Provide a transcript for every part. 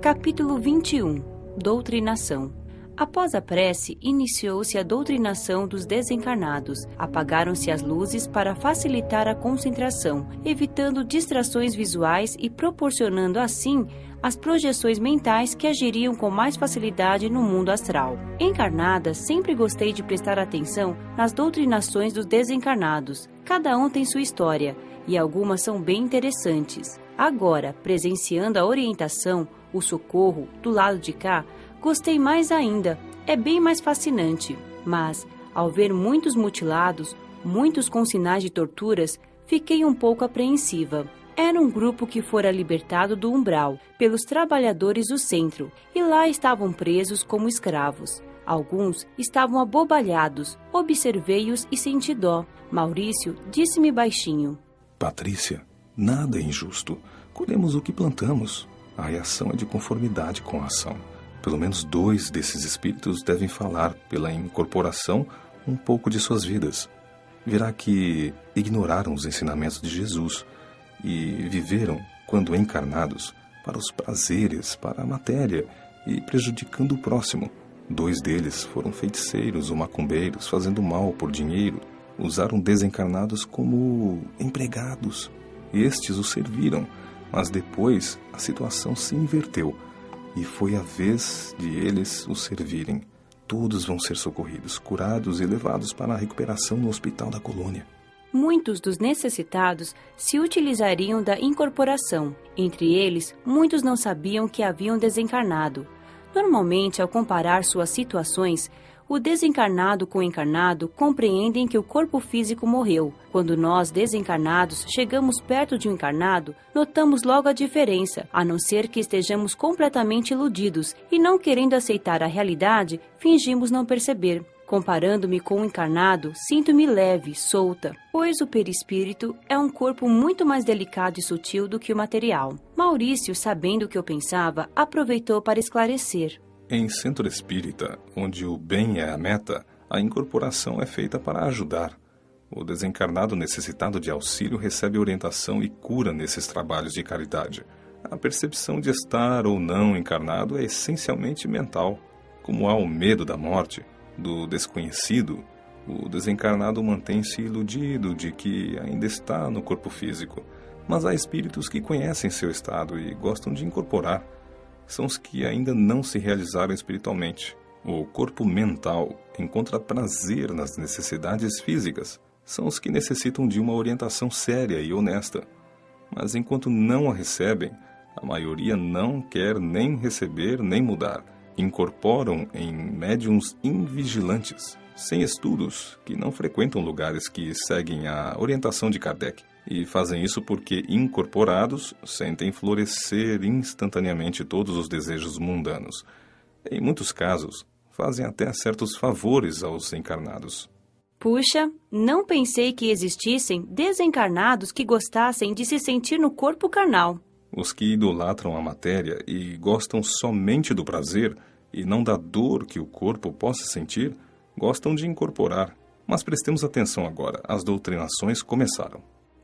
Capítulo 21. Doutrinação. Após a prece, iniciou-se a doutrinação dos desencarnados. Apagaram-se as luzes para facilitar a concentração, evitando distrações visuais e proporcionando, assim, as projeções mentais que agiriam com mais facilidade no mundo astral. Encarnada, sempre gostei de prestar atenção nas doutrinações dos desencarnados. Cada um tem sua história, e algumas são bem interessantes. Agora, presenciando a orientação, o socorro, do lado de cá, gostei mais ainda, é bem mais fascinante. Mas, ao ver muitos mutilados, muitos com sinais de torturas, fiquei um pouco apreensiva. Era um grupo que fora libertado do umbral, pelos trabalhadores do centro, e lá estavam presos como escravos. Alguns estavam abobalhados, observei-os e senti dó. Maurício disse-me baixinho: Patrícia, nada é injusto. Colhemos o que plantamos. A reação é de conformidade com a ação. Pelo menos 2 desses espíritos devem falar, pela incorporação, um pouco de suas vidas. Verá que ignoraram os ensinamentos de Jesus e viveram, quando encarnados, para os prazeres, para a matéria e prejudicando o próximo. 2 deles foram feiticeiros ou macumbeiros, fazendo mal por dinheiro. Usaram desencarnados como empregados. Estes os serviram, mas depois a situação se inverteu e foi a vez de eles os servirem. Todos vão ser socorridos, curados e levados para a recuperação no hospital da colônia. Muitos dos necessitados se utilizariam da incorporação. Entre eles, muitos não sabiam que haviam desencarnado. Normalmente, ao comparar suas situações, o desencarnado com o encarnado compreendem que o corpo físico morreu. Quando nós, desencarnados, chegamos perto de um encarnado, notamos logo a diferença, a não ser que estejamos completamente iludidos e, não querendo aceitar a realidade, fingimos não perceber. Comparando-me com o encarnado, sinto-me leve, solta, pois o perispírito é um corpo muito mais delicado e sutil do que o material. Maurício, sabendo o que eu pensava, aproveitou para esclarecer. Em centro espírita, onde o bem é a meta, a incorporação é feita para ajudar. O desencarnado necessitado de auxílio recebe orientação e cura nesses trabalhos de caridade. A percepção de estar ou não encarnado é essencialmente mental. Como há o medo da morte, do desconhecido, o desencarnado mantém-se iludido de que ainda está no corpo físico. Mas há espíritos que conhecem seu estado e gostam de incorporar. São os que ainda não se realizaram espiritualmente. O corpo mental encontra prazer nas necessidades físicas. São os que necessitam de uma orientação séria e honesta. Mas enquanto não a recebem, a maioria não quer nem receber nem mudar. Incorporam em médiuns invigilantes, sem estudos, que não frequentam lugares que seguem a orientação de Kardec. E fazem isso porque, incorporados, sentem florescer instantaneamente todos os desejos mundanos. Em muitos casos, fazem até certos favores aos encarnados. Puxa, não pensei que existissem desencarnados que gostassem de se sentir no corpo carnal. Os que idolatram a matéria e gostam somente do prazer e não da dor que o corpo possa sentir, gostam de incorporar. Mas prestemos atenção agora, as doutrinações começaram.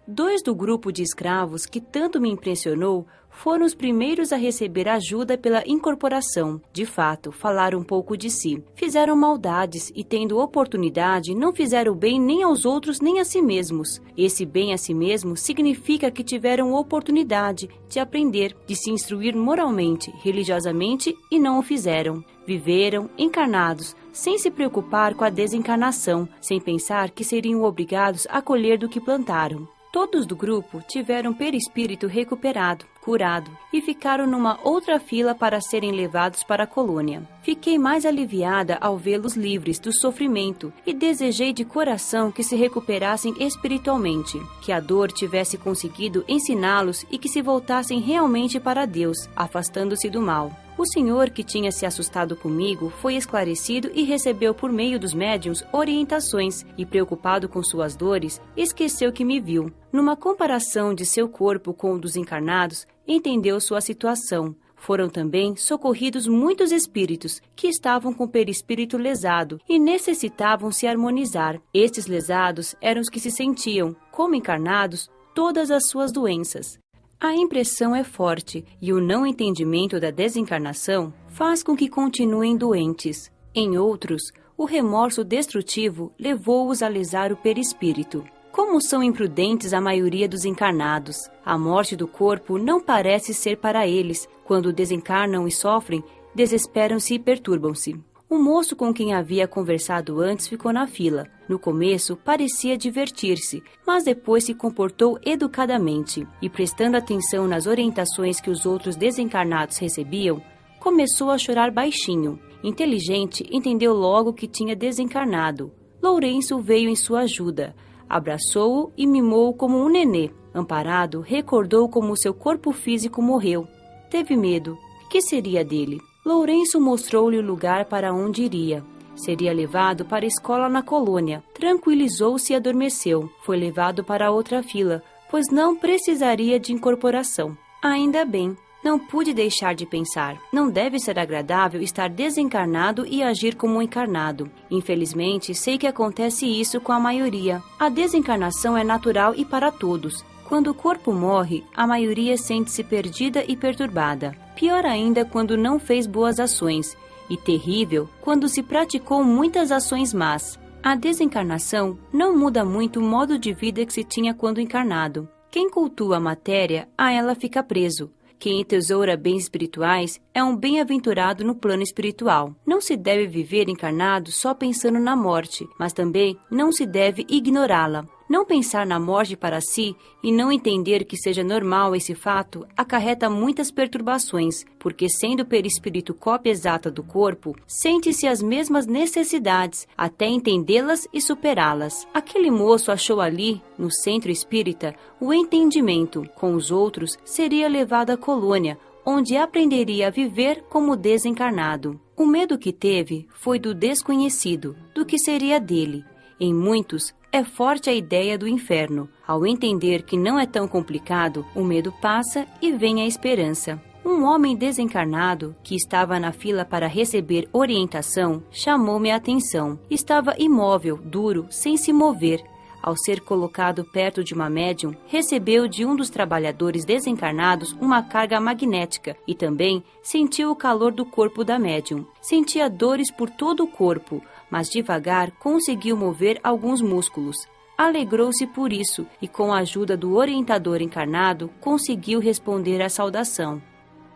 2 do grupo de escravos que tanto me impressionou foram os primeiros a receber ajuda pela incorporação. De fato, falaram um pouco de si. Fizeram maldades e, tendo oportunidade, não fizeram bem nem aos outros nem a si mesmos. Esse bem a si mesmo significa que tiveram oportunidade de aprender, de se instruir moralmente, religiosamente e não o fizeram. Viveram encarnados, sem se preocupar com a desencarnação, sem pensar que seriam obrigados a colher do que plantaram. Todos do grupo tiveram perispírito recuperado, curado, e ficaram numa outra fila para serem levados para a colônia. Fiquei mais aliviada ao vê-los livres do sofrimento e desejei de coração que se recuperassem espiritualmente, que a dor tivesse conseguido ensiná-los e que se voltassem realmente para Deus, afastando-se do mal. O senhor que tinha se assustado comigo foi esclarecido e recebeu por meio dos médiuns orientações e, preocupado com suas dores, esqueceu que me viu. Numa comparação de seu corpo com o dos encarnados, entendeu sua situação. Foram também socorridos muitos espíritos que estavam com o perispírito lesado e necessitavam se harmonizar. Estes lesados eram os que se sentiam, como encarnados, todas as suas doenças. A impressão é forte e o não entendimento da desencarnação faz com que continuem doentes. Em outros, o remorso destrutivo levou-os a lesar o perispírito. Como são imprudentes a maioria dos encarnados, a morte do corpo não parece ser para eles. Quando desencarnam e sofrem, desesperam-se e perturbam-se. O moço com quem havia conversado antes ficou na fila. No começo, parecia divertir-se, mas depois se comportou educadamente e, prestando atenção nas orientações que os outros desencarnados recebiam, começou a chorar baixinho. Inteligente, entendeu logo que tinha desencarnado. Lourenço veio em sua ajuda, abraçou-o e mimou-o como um nenê. Amparado, recordou como seu corpo físico morreu. Teve medo. Que seria dele? Lourenço mostrou-lhe o lugar para onde iria. Seria levado para a escola na colônia. Tranquilizou-se e adormeceu. Foi levado para outra fila, pois não precisaria de incorporação. Ainda bem. Não pude deixar de pensar. Não deve ser agradável estar desencarnado e agir como um encarnado. Infelizmente, sei que acontece isso com a maioria. A desencarnação é natural e para todos. Quando o corpo morre, a maioria sente-se perdida e perturbada. Pior ainda quando não fez boas ações. E terrível quando se praticou muitas ações más. A desencarnação não muda muito o modo de vida que se tinha quando encarnado. Quem cultua a matéria, a ela fica preso. Quem entesoura bens espirituais é um bem-aventurado no plano espiritual. Não se deve viver encarnado só pensando na morte, mas também não se deve ignorá-la. Não pensar na morte para si e não entender que seja normal esse fato acarreta muitas perturbações, porque sendo o perispírito cópia exata do corpo, sente-se as mesmas necessidades até entendê-las e superá-las. Aquele moço achou ali, no centro espírita, o entendimento. Com os outros, seria levado à colônia, onde aprenderia a viver como desencarnado. O medo que teve foi do desconhecido, do que seria dele. Em muitos, é forte a ideia do inferno. Ao entender que não é tão complicado, o medo passa e vem a esperança. Um homem desencarnado, que estava na fila para receber orientação, chamou-me a atenção. Estava imóvel, duro, sem se mover. Ao ser colocado perto de uma médium, recebeu de um dos trabalhadores desencarnados uma carga magnética e também sentiu o calor do corpo da médium. Sentia dores por todo o corpo, mas devagar conseguiu mover alguns músculos. Alegrou-se por isso e, com a ajuda do orientador encarnado, conseguiu responder à saudação.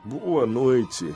Boa noite.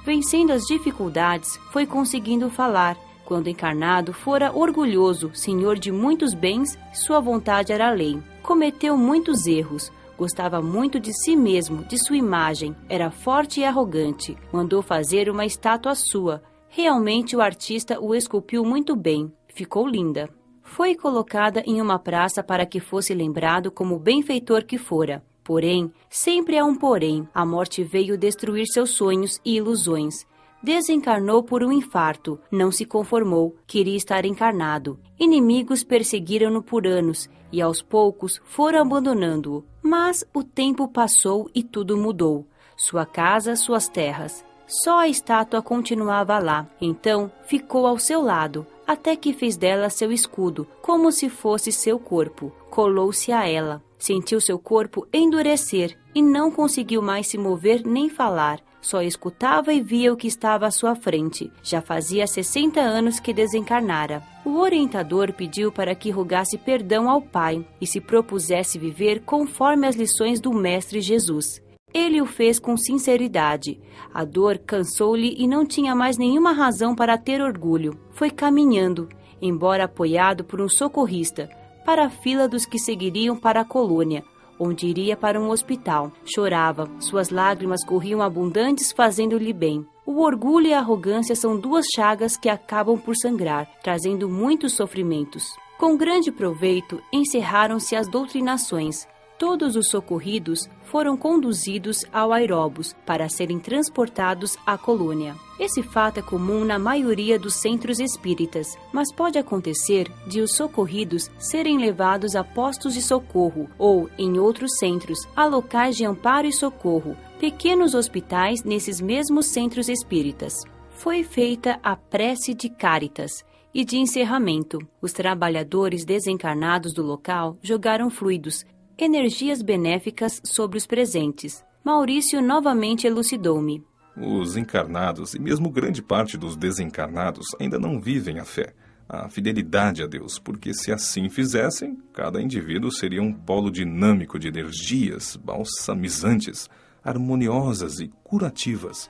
Vencendo as dificuldades, foi conseguindo falar. Quando encarnado, fora orgulhoso, senhor de muitos bens, sua vontade era lei. Cometeu muitos erros, gostava muito de si mesmo, de sua imagem, era forte e arrogante. Mandou fazer uma estátua sua. Realmente o artista o esculpiu muito bem, ficou linda. Foi colocada em uma praça para que fosse lembrado como benfeitor que fora. Porém, sempre há um porém, a morte veio destruir seus sonhos e ilusões. Desencarnou por um infarto, não se conformou, queria estar encarnado. Inimigos perseguiram-no por anos e aos poucos foram abandonando-o. Mas o tempo passou e tudo mudou. Sua casa, suas terras. Só a estátua continuava lá. Então ficou ao seu lado, até que fez dela seu escudo, como se fosse seu corpo. Colou-se a ela. Sentiu seu corpo endurecer e não conseguiu mais se mover nem falar. Só escutava e via o que estava à sua frente. Já fazia 60 anos que desencarnara. O orientador pediu para que rogasse perdão ao Pai e se propusesse viver conforme as lições do Mestre Jesus. Ele o fez com sinceridade. A dor cansou-lhe e não tinha mais nenhuma razão para ter orgulho. Foi caminhando, embora apoiado por um socorrista, para a fila dos que seguiriam para a colônia, onde iria para um hospital. Chorava, suas lágrimas corriam abundantes, fazendo-lhe bem. O orgulho e a arrogância são duas chagas que acabam por sangrar, trazendo muitos sofrimentos. Com grande proveito, encerraram-se as doutrinações. Todos os socorridos foram conduzidos ao aeróbus para serem transportados à colônia. Esse fato é comum na maioria dos centros espíritas, mas pode acontecer de os socorridos serem levados a postos de socorro ou, em outros centros, a locais de amparo e socorro, pequenos hospitais nesses mesmos centros espíritas. Foi feita a prece de Cáritas e de encerramento. Os trabalhadores desencarnados do local jogaram fluidos, Energias benéficas sobre os presentes. Maurício novamente elucidou-me. Os encarnados e mesmo grande parte dos desencarnados ainda não vivem a fé, a fidelidade a Deus, porque se assim fizessem, cada indivíduo seria um polo dinâmico de energias balsamizantes, harmoniosas e curativas.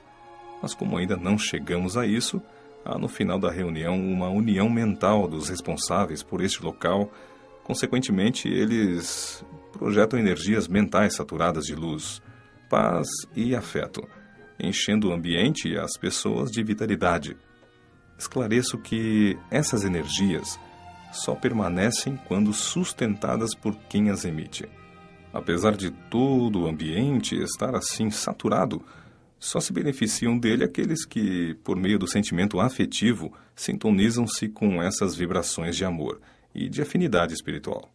Mas como ainda não chegamos a isso, há no final da reunião uma união mental dos responsáveis por este local. Consequentemente, eles projetam energias mentais saturadas de luz, paz e afeto, enchendo o ambiente e as pessoas de vitalidade. Esclareço que essas energias só permanecem quando sustentadas por quem as emite. Apesar de todo o ambiente estar assim saturado, só se beneficiam dele aqueles que, por meio do sentimento afetivo, sintonizam-se com essas vibrações de amor e de afinidade espiritual.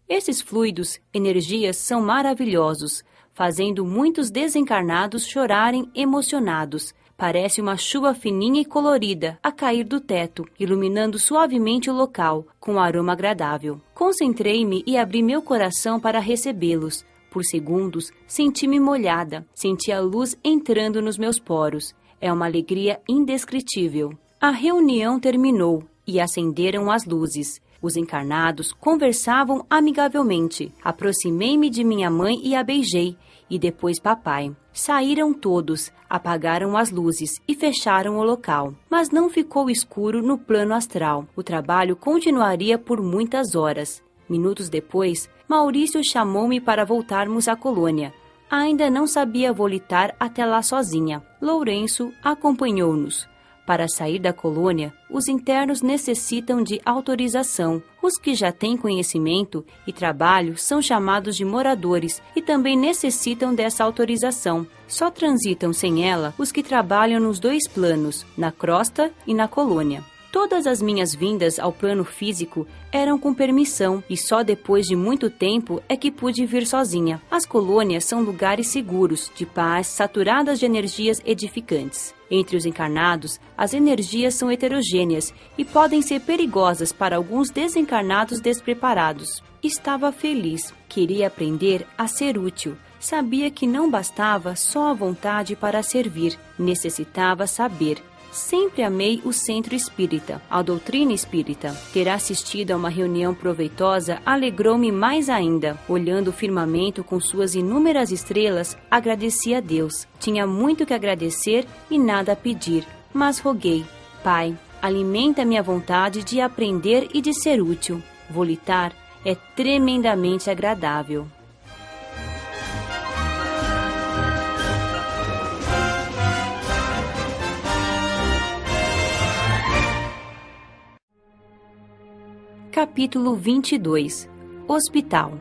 Esses fluidos, energias, são maravilhosos, fazendo muitos desencarnados chorarem emocionados. Parece uma chuva fininha e colorida a cair do teto, iluminando suavemente o local, com um aroma agradável. Concentrei-me e abri meu coração para recebê-los. Por segundos, senti-me molhada, senti a luz entrando nos meus poros. É uma alegria indescritível. A reunião terminou e acenderam as luzes. Os encarnados conversavam amigavelmente. Aproximei-me de minha mãe e a beijei, e depois papai. Saíram todos, apagaram as luzes e fecharam o local. Mas não ficou escuro no plano astral. O trabalho continuaria por muitas horas. Minutos depois, Maurício chamou-me para voltarmos à colônia. Ainda não sabia volitar até lá sozinha. Lourenço acompanhou-nos. Para sair da colônia, os internos necessitam de autorização. Os que já têm conhecimento e trabalho são chamados de moradores e também necessitam dessa autorização. Só transitam sem ela os que trabalham nos dois planos, na crosta e na colônia. Todas as minhas vindas ao plano físico eram com permissão e só depois de muito tempo é que pude vir sozinha. As colônias são lugares seguros, de paz, saturadas de energias edificantes. Entre os encarnados, as energias são heterogêneas e podem ser perigosas para alguns desencarnados despreparados. Estava feliz, queria aprender a ser útil. Sabia que não bastava só a vontade para servir, necessitava saber. Sempre amei o centro espírita, a doutrina espírita. Ter assistido a uma reunião proveitosa alegrou-me mais ainda. Olhando o firmamento com suas inúmeras estrelas, agradeci a Deus. Tinha muito que agradecer e nada a pedir, mas roguei: Pai, alimenta minha vontade de aprender e de ser útil. Volitar é tremendamente agradável. Capítulo 22. Hospital.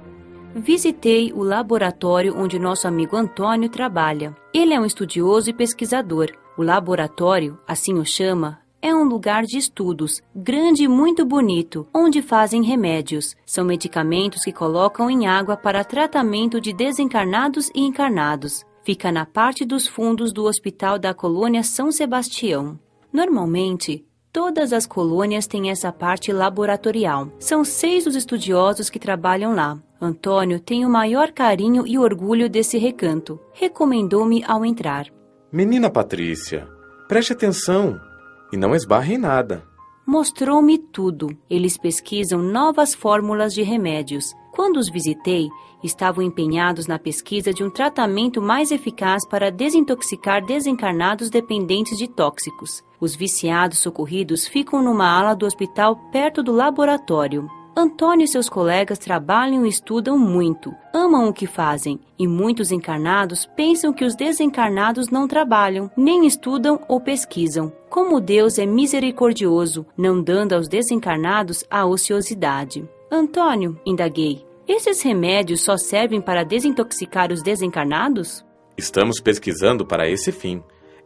Visitei o laboratório onde nosso amigo Antônio trabalha. Ele é um estudioso e pesquisador. O laboratório, assim o chama, é um lugar de estudos, grande e muito bonito, onde fazem remédios. São medicamentos que colocam em água para tratamento de desencarnados e encarnados. Fica na parte dos fundos do Hospital da Colônia São Sebastião. Normalmente, todas as colônias têm essa parte laboratorial. São 6 os estudiosos que trabalham lá. Antônio tem o maior carinho e orgulho desse recanto. Recomendou-me ao entrar. Menina Patrícia, preste atenção e não esbarre em nada. Mostrou-me tudo. Eles pesquisam novas fórmulas de remédios. Quando os visitei, estavam empenhados na pesquisa de um tratamento mais eficaz para desintoxicar desencarnados dependentes de tóxicos. Os viciados socorridos ficam numa ala do hospital perto do laboratório. Antônio e seus colegas trabalham e estudam muito, amam o que fazem, e muitos encarnados pensam que os desencarnados não trabalham, nem estudam ou pesquisam. Como Deus é misericordioso, não dando aos desencarnados a ociosidade. Antônio, indaguei, esses remédios só servem para desintoxicar os desencarnados? Estamos pesquisando para esse fim.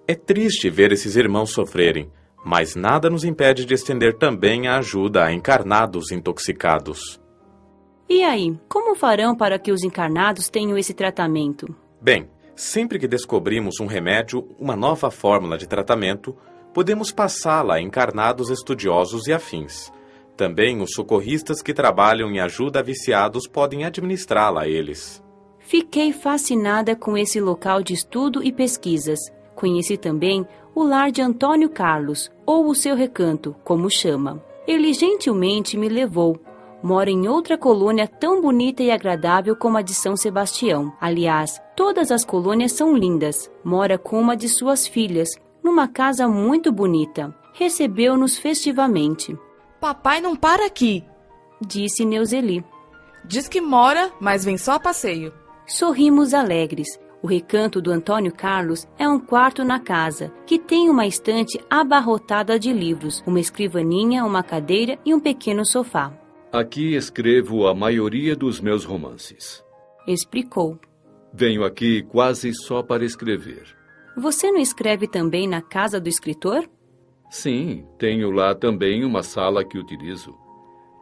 É triste ver esses irmãos sofrerem, mas nada nos impede de estender também a ajuda a encarnados intoxicados. E aí, como farão para que os encarnados tenham esse tratamento? Bem, sempre que descobrimos um remédio, uma nova fórmula de tratamento, podemos passá-la a encarnados estudiosos e afins. Também os socorristas que trabalham em ajuda a viciados podem administrá-la a eles. Fiquei fascinada com esse local de estudo e pesquisas. Conheci também o lar de Antônio Carlos, ou o seu recanto, como chama. Ele gentilmente me levou. Mora em outra colônia tão bonita e agradável como a de São Sebastião. Aliás, todas as colônias são lindas. Mora com uma de suas filhas, numa casa muito bonita. Recebeu-nos festivamente. Papai não para aqui, Disse Neuzeli. diz que mora, mas vem só a passeio. Sorrimos alegres. O recanto do Antônio Carlos é um quarto na casa, que tem uma estante abarrotada de livros, uma escrivaninha, uma cadeira e um pequeno sofá. Aqui escrevo a maioria dos meus romances. Explicou. Venho aqui quase só para escrever. Você não escreve também na casa do escritor? Sim, tenho lá também uma sala que utilizo.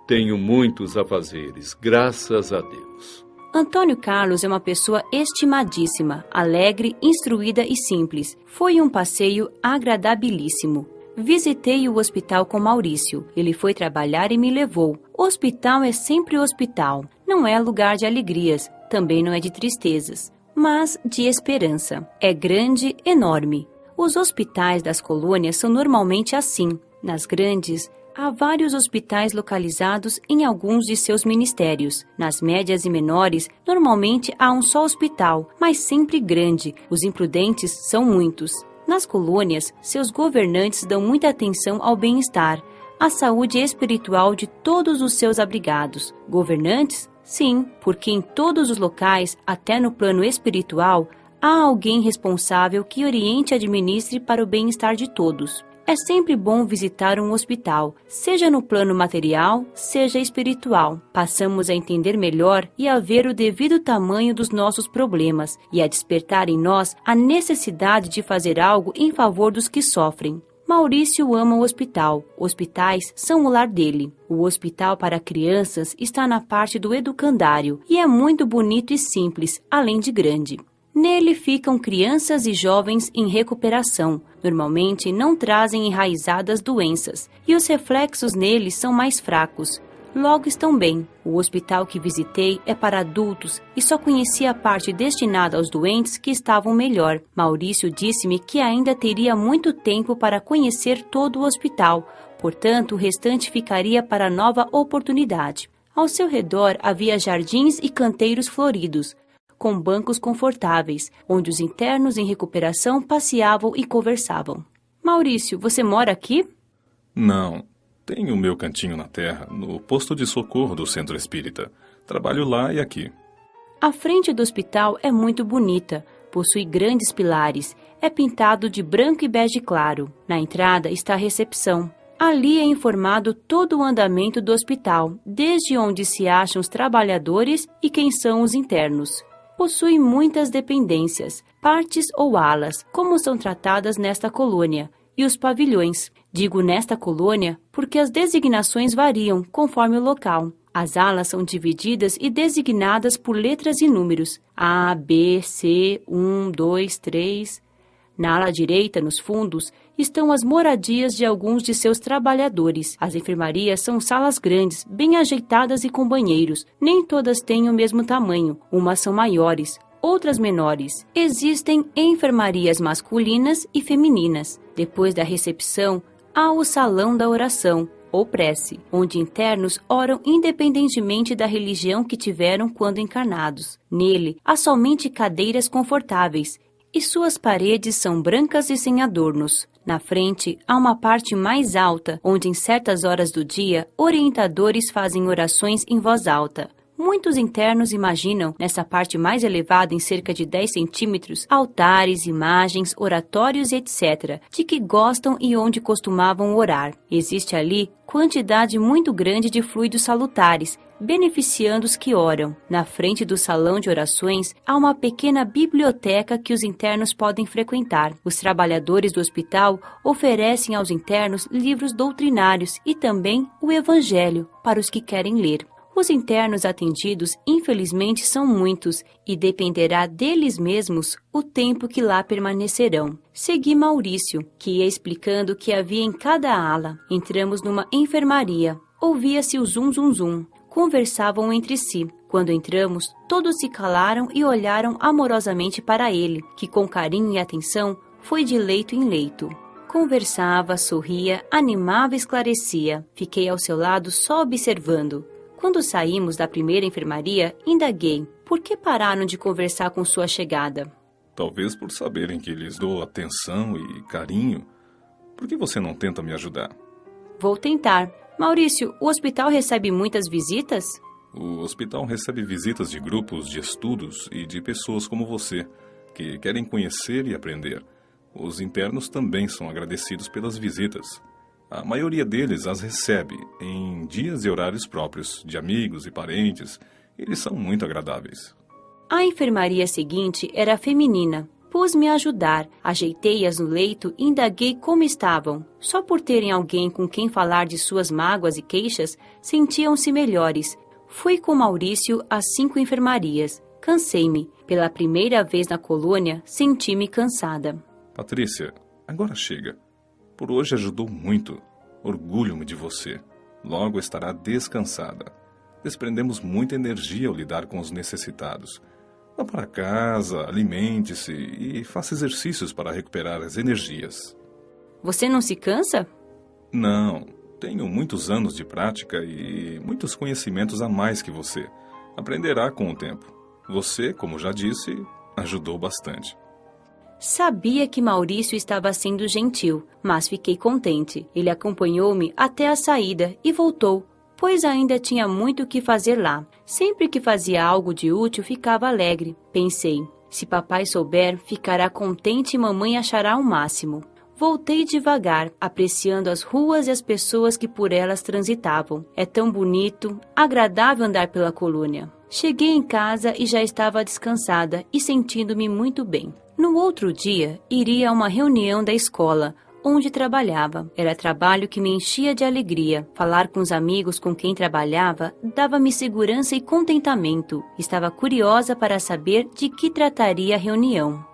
Tenho muitos afazeres, graças a Deus. Antônio Carlos é uma pessoa estimadíssima, alegre, instruída e simples. Foi um passeio agradabilíssimo. Visitei o hospital com Maurício. Ele foi trabalhar e me levou. Hospital é sempre hospital. Não é lugar de alegrias, também não é de tristezas, mas de esperança. É grande, enorme. Os hospitais das colônias são normalmente assim. Nas grandes, há vários hospitais localizados em alguns de seus ministérios. Nas médias e menores, normalmente há um só hospital, mas sempre grande. Os imprudentes são muitos. Nas colônias, seus governantes dão muita atenção ao bem-estar, à saúde espiritual de todos os seus abrigados. Governantes? Sim, porque em todos os locais, até no plano espiritual, há alguém responsável que oriente e administre para o bem-estar de todos. É sempre bom visitar um hospital, seja no plano material, seja espiritual. Passamos a entender melhor e a ver o devido tamanho dos nossos problemas e a despertar em nós a necessidade de fazer algo em favor dos que sofrem. Maurício ama o hospital. Hospitais são o lar dele. O hospital para crianças está na parte do educandário e é muito bonito e simples, além de grande. Nele ficam crianças e jovens em recuperação. Normalmente não trazem enraizadas doenças e os reflexos neles são mais fracos. Logo estão bem. O hospital que visitei é para adultos e só conheci a parte destinada aos doentes que estavam melhor. Maurício disse-me que ainda teria muito tempo para conhecer todo o hospital, portanto o restante ficaria para nova oportunidade. Ao seu redor havia jardins e canteiros floridos, com bancos confortáveis, onde os internos em recuperação passeavam e conversavam. Maurício, você mora aqui? Não. Tenho o meu cantinho na terra, no posto de socorro do centro espírita. Trabalho lá e aqui. A frente do hospital é muito bonita, possui grandes pilares, é pintado de branco e bege claro. Na entrada está a recepção. Ali é informado todo o andamento do hospital, desde onde se acham os trabalhadores e quem são os internos. Possui muitas dependências, partes ou alas, como são tratadas nesta colônia, e os pavilhões. Digo nesta colônia porque as designações variam conforme o local. As alas são divididas e designadas por letras e números. A, B, C, 1, 2, 3. Na ala direita, nos fundos, estão as moradias de alguns de seus trabalhadores. As enfermarias são salas grandes, bem ajeitadas e com banheiros. Nem todas têm o mesmo tamanho. Umas são maiores, outras menores. Existem enfermarias masculinas e femininas. Depois da recepção, há o salão da oração, ou prece, onde internos oram independentemente da religião que tiveram quando encarnados. Nele, há somente cadeiras confortáveis, e suas paredes são brancas e sem adornos. Na frente, há uma parte mais alta, onde em certas horas do dia, orientadores fazem orações em voz alta. Muitos internos imaginam, nessa parte mais elevada em cerca de 10 centímetros, altares, imagens, oratórios e etc., de que gostam e onde costumavam orar. Existe ali quantidade muito grande de fluidos salutares, beneficiando os que oram. Na frente do salão de orações, há uma pequena biblioteca que os internos podem frequentar. Os trabalhadores do hospital oferecem aos internos livros doutrinários e também o Evangelho para os que querem ler. Os internos atendidos, infelizmente, são muitos e dependerá deles mesmos o tempo que lá permanecerão. Segui Maurício, que ia explicando o que havia em cada ala. Entramos numa enfermaria, Ouvia-se o zum zum zum. Conversavam entre si. Quando entramos, todos se calaram e olharam amorosamente para ele, que com carinho e atenção foi de leito em leito. Conversava, sorria, animava e esclarecia. Fiquei ao seu lado só observando. Quando saímos da primeira enfermaria, indaguei. Por que pararam de conversar com sua chegada? Talvez por saberem que lhes dou atenção e carinho. Por que você não tenta me ajudar? Vou tentar. Maurício, o hospital recebe muitas visitas? O hospital recebe visitas de grupos de estudos e de pessoas como você, que querem conhecer e aprender. Os internos também são agradecidos pelas visitas. A maioria deles as recebe em dias e horários próprios, de amigos e parentes. Eles são muito agradáveis. A enfermaria seguinte era feminina. Pus-me a ajudar, ajeitei-as no leito e indaguei como estavam. Só por terem alguém com quem falar de suas mágoas e queixas, sentiam-se melhores. Fui com Maurício às 5 enfermarias. Cansei-me. Pela primeira vez na colônia, senti-me cansada. Patrícia, agora chega. Por hoje ajudou muito. Orgulho-me de você. Logo estará descansada. Desprendemos muita energia ao lidar com os necessitados. Vá para casa, alimente-se e faça exercícios para recuperar as energias. Você não se cansa? Não, tenho muitos anos de prática e muitos conhecimentos a mais que você. Aprenderá com o tempo. Você, como já disse, ajudou bastante. Sabia que Maurício estava sendo gentil, mas fiquei contente. Ele acompanhou-me até a saída e voltou, pois ainda tinha muito o que fazer lá. Sempre que fazia algo de útil, ficava alegre. Pensei, se papai souber, ficará contente e mamãe achará o máximo. Voltei devagar, apreciando as ruas e as pessoas que por elas transitavam. É tão bonito, agradável andar pela colônia. Cheguei em casa e já estava descansada e sentindo-me muito bem. No outro dia, iria a uma reunião da escola, onde trabalhava. Era trabalho que me enchia de alegria. Falar com os amigos com quem trabalhava dava-me segurança e contentamento. Estava curiosa para saber de que trataria a reunião.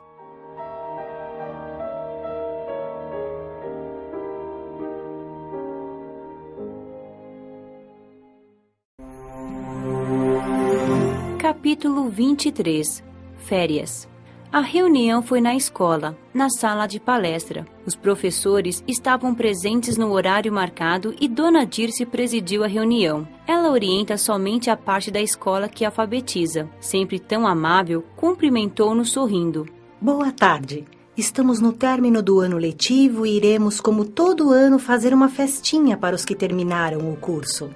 Capítulo 23. Férias. A reunião foi na escola, na sala de palestra. Os professores estavam presentes no horário marcado e Dona Dirce presidiu a reunião. Ela orienta somente a parte da escola que alfabetiza. Sempre tão amável, cumprimentou-nos sorrindo. Boa tarde. Estamos no término do ano letivo e iremos, como todo ano, fazer uma festinha para os que terminaram o curso.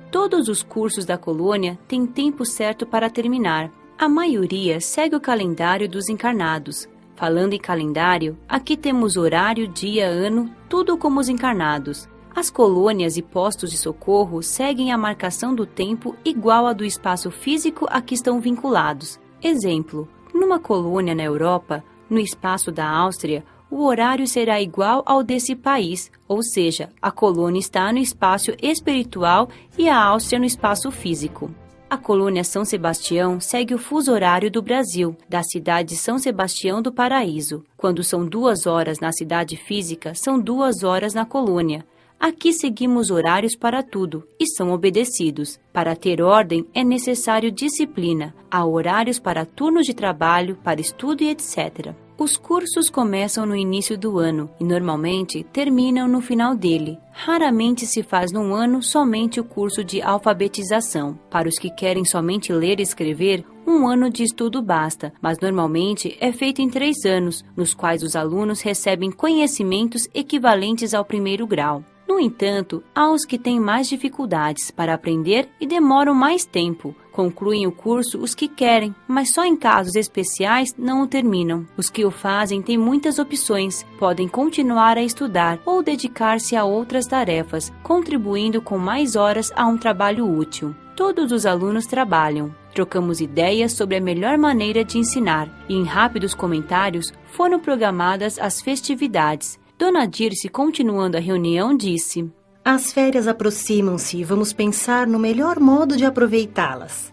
Todos os cursos da colônia têm tempo certo para terminar. A maioria segue o calendário dos encarnados. Falando em calendário, aqui temos horário, dia, ano, tudo como os encarnados. As colônias e postos de socorro seguem a marcação do tempo igual à do espaço físico a que estão vinculados. Exemplo, numa colônia na Europa, no espaço da Áustria, o horário será igual ao desse país, ou seja, a colônia está no espaço espiritual e a Áustria no espaço físico. A colônia São Sebastião segue o fuso horário do Brasil, da cidade de São Sebastião do Paraíso. Quando são 2 horas na cidade física, são 2 horas na colônia. Aqui seguimos horários para tudo e são obedecidos. Para ter ordem é necessário disciplina. Há horários para turnos de trabalho, para estudo e etc. Os cursos começam no início do ano e normalmente terminam no final dele. Raramente se faz num ano somente o curso de alfabetização. Para os que querem somente ler e escrever, 1 ano de estudo basta, mas normalmente é feito em 3 anos, nos quais os alunos recebem conhecimentos equivalentes ao 1º grau. No entanto, há os que têm mais dificuldades para aprender e demoram mais tempo. Concluem o curso os que querem, mas só em casos especiais não o terminam. Os que o fazem têm muitas opções, podem continuar a estudar ou dedicar-se a outras tarefas, contribuindo com mais horas a um trabalho útil. Todos os alunos trabalham. Trocamos ideias sobre a melhor maneira de ensinar e em rápidos comentários foram programadas as festividades. Dona Dirce, continuando a reunião, disse: As férias aproximam-se e vamos pensar no melhor modo de aproveitá-las.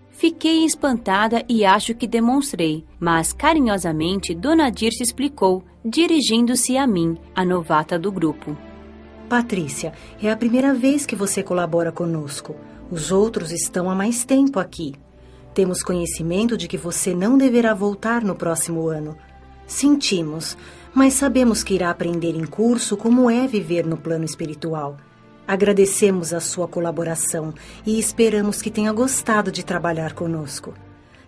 Fiquei espantada e acho que demonstrei, mas carinhosamente Dona Dirce explicou, dirigindo-se a mim, a novata do grupo. Patrícia, é a primeira vez que você colabora conosco. Os outros estão há mais tempo aqui. Temos conhecimento de que você não deverá voltar no próximo ano. Sentimos, mas sabemos que irá aprender em curso como é viver no plano espiritual. Agradecemos a sua colaboração e esperamos que tenha gostado de trabalhar conosco.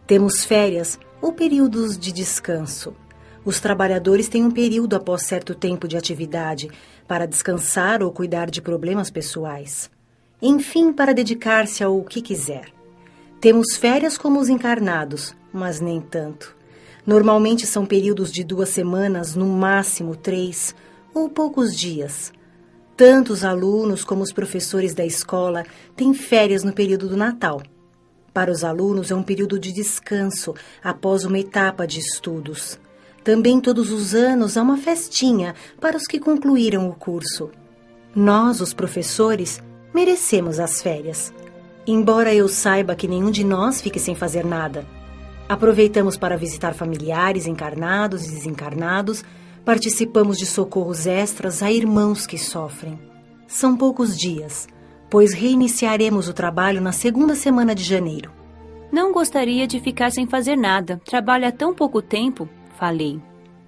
Temos férias ou períodos de descanso. Os trabalhadores têm um período após certo tempo de atividade para descansar ou cuidar de problemas pessoais. Enfim, para dedicar-se ao que quiser. Temos férias como os encarnados, mas nem tanto. Normalmente são períodos de 2 semanas, no máximo 3, ou poucos dias. Tanto os alunos como os professores da escola têm férias no período do Natal. Para os alunos é um período de descanso após uma etapa de estudos. Também todos os anos há uma festinha para os que concluíram o curso. Nós, os professores, merecemos as férias. Embora eu saiba que nenhum de nós fique sem fazer nada. Aproveitamos para visitar familiares encarnados e desencarnados, participamos de socorros extras a irmãos que sofrem. São poucos dias, pois reiniciaremos o trabalho na 2ª semana de janeiro. Não gostaria de ficar sem fazer nada. Trabalho há tão pouco tempo, falei.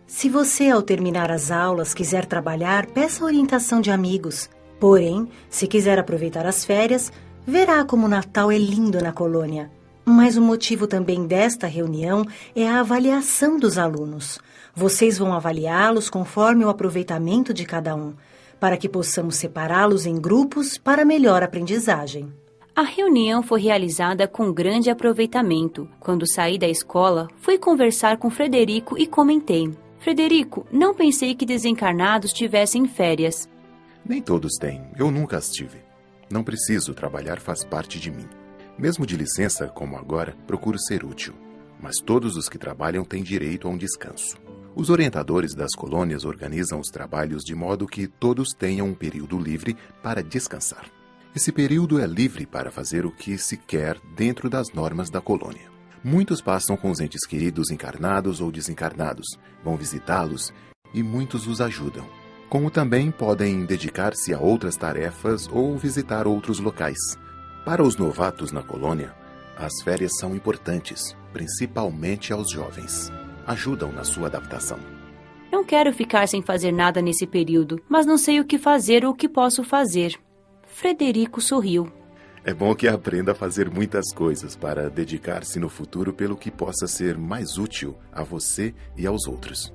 Se você, ao terminar as aulas, quiser trabalhar, peça a orientação de amigos. Porém, se quiser aproveitar as férias, verá como o Natal é lindo na colônia. Mas o motivo também desta reunião é a avaliação dos alunos. Vocês vão avaliá-los conforme o aproveitamento de cada um, para que possamos separá-los em grupos para melhor aprendizagem. A reunião foi realizada com grande aproveitamento. Quando saí da escola, fui conversar com Frederico e comentei. Frederico, não pensei que desencarnados tivessem férias. Nem todos têm. Eu nunca as tive. Não preciso, trabalhar faz parte de mim. Mesmo de licença, como agora, procuro ser útil. Mas todos os que trabalham têm direito a um descanso. Os orientadores das colônias organizam os trabalhos de modo que todos tenham um período livre para descansar. Esse período é livre para fazer o que se quer dentro das normas da colônia. Muitos passam com os entes queridos encarnados ou desencarnados, vão visitá-los e muitos os ajudam. Como também podem dedicar-se a outras tarefas ou visitar outros locais. Para os novatos na colônia, as férias são importantes, principalmente aos jovens. Ajudam na sua adaptação. Não quero ficar sem fazer nada nesse período, mas não sei o que fazer ou o que posso fazer. Frederico sorriu. É bom que aprenda a fazer muitas coisas para dedicar-se no futuro pelo que possa ser mais útil a você e aos outros.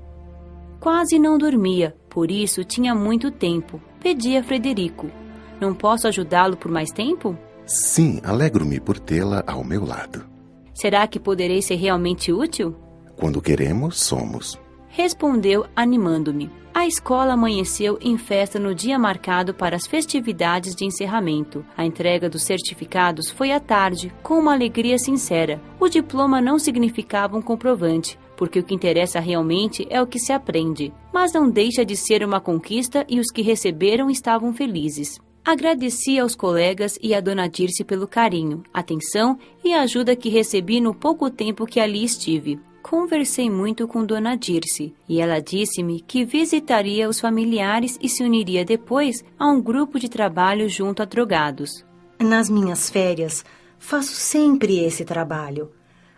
Quase não dormia, por isso tinha muito tempo. Pedi a Frederico. Não posso ajudá-lo por mais tempo? Sim, alegro-me por tê-la ao meu lado. Será que poderei ser realmente útil? Quando queremos, somos. Respondeu, animando-me. A escola amanheceu em festa no dia marcado para as festividades de encerramento. A entrega dos certificados foi à tarde, com uma alegria sincera. O diploma não significava um comprovante, porque o que interessa realmente é o que se aprende. Mas não deixa de ser uma conquista e os que receberam estavam felizes. Agradeci aos colegas e a Dona Dirce pelo carinho, atenção e ajuda que recebi no pouco tempo que ali estive. Conversei muito com Dona Dirce e ela disse-me que visitaria os familiares e se uniria depois a um grupo de trabalho junto a drogados. Nas minhas férias, faço sempre esse trabalho.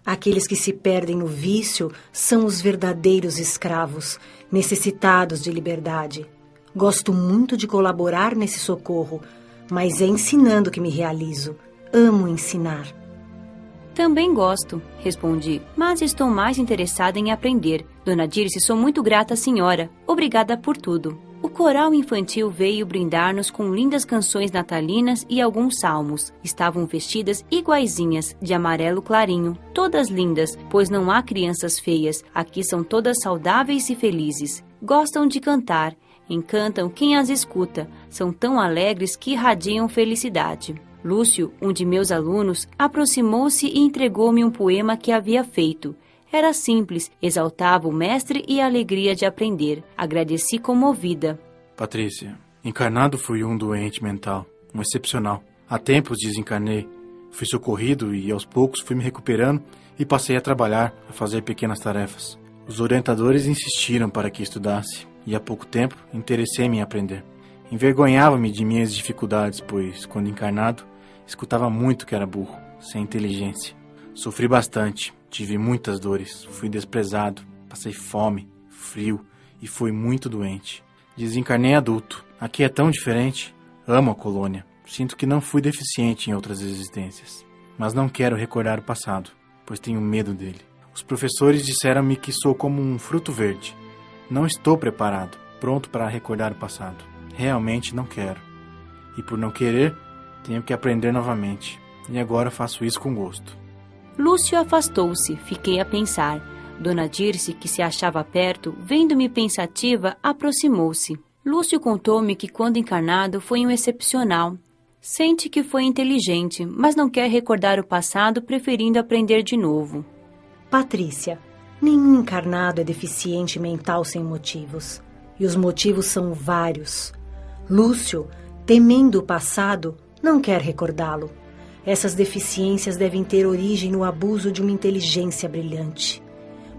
Aqueles que se perdem no vício são os verdadeiros escravos, necessitados de liberdade. Gosto muito de colaborar nesse socorro, mas é ensinando que me realizo. Amo ensinar. Também gosto, respondi, mas estou mais interessada em aprender. Dona Dirce, sou muito grata à senhora. Obrigada por tudo. O coral infantil veio brindar-nos com lindas canções natalinas e alguns salmos. Estavam vestidas iguaizinhas, de amarelo clarinho. Todas lindas, pois não há crianças feias. Aqui são todas saudáveis e felizes. Gostam de cantar. Encantam quem as escuta. São tão alegres que irradiam felicidade. Lúcio, um de meus alunos, aproximou-se e entregou-me um poema que havia feito. Era simples, exaltava o mestre e a alegria de aprender. Agradeci comovida. Patrícia, encarnado fui um doente mental, um excepcional. Há tempos desencarnei. Fui socorrido e aos poucos fui me recuperando e passei a trabalhar, a fazer pequenas tarefas. Os orientadores insistiram para que estudasse e há pouco tempo interessei-me em aprender. Envergonhava-me de minhas dificuldades, pois, quando encarnado, escutava muito que era burro, sem inteligência. Sofri bastante, tive muitas dores, fui desprezado, passei fome, frio e fui muito doente. Desencarnei adulto. Aqui é tão diferente. Amo a colônia. Sinto que não fui deficiente em outras existências. Mas não quero recordar o passado, pois tenho medo dele. Os professores disseram-me que sou como um fruto verde. Não estou preparado, pronto para recordar o passado. Realmente não quero. E por não querer, tenho que aprender novamente. E agora faço isso com gosto. Lúcio afastou-se, fiquei a pensar. Dona Dirce, que se achava perto, vendo-me pensativa, aproximou-se. Lúcio contou-me que quando encarnado foi um excepcional. Sente que foi inteligente, mas não quer recordar o passado, preferindo aprender de novo. Patrícia, nenhum encarnado é deficiente mental sem motivos. E os motivos são vários. Lúcio, temendo o passado, não quer recordá-lo. Essas deficiências devem ter origem no abuso de uma inteligência brilhante.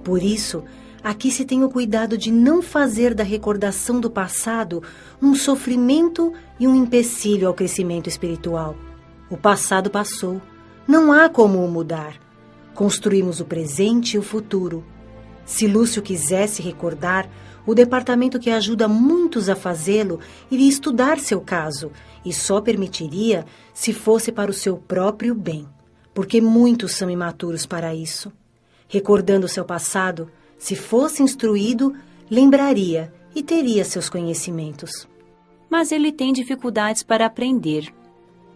Por isso, aqui se tem o cuidado de não fazer da recordação do passado um sofrimento e um empecilho ao crescimento espiritual. O passado passou. Não há como o mudar. Construímos o presente e o futuro. Se Lúcio quisesse recordar, o departamento que ajuda muitos a fazê-lo iria estudar seu caso e só permitiria se fosse para o seu próprio bem, porque muitos são imaturos para isso. Recordando seu passado, se fosse instruído, lembraria e teria seus conhecimentos. Mas ele tem dificuldades para aprender.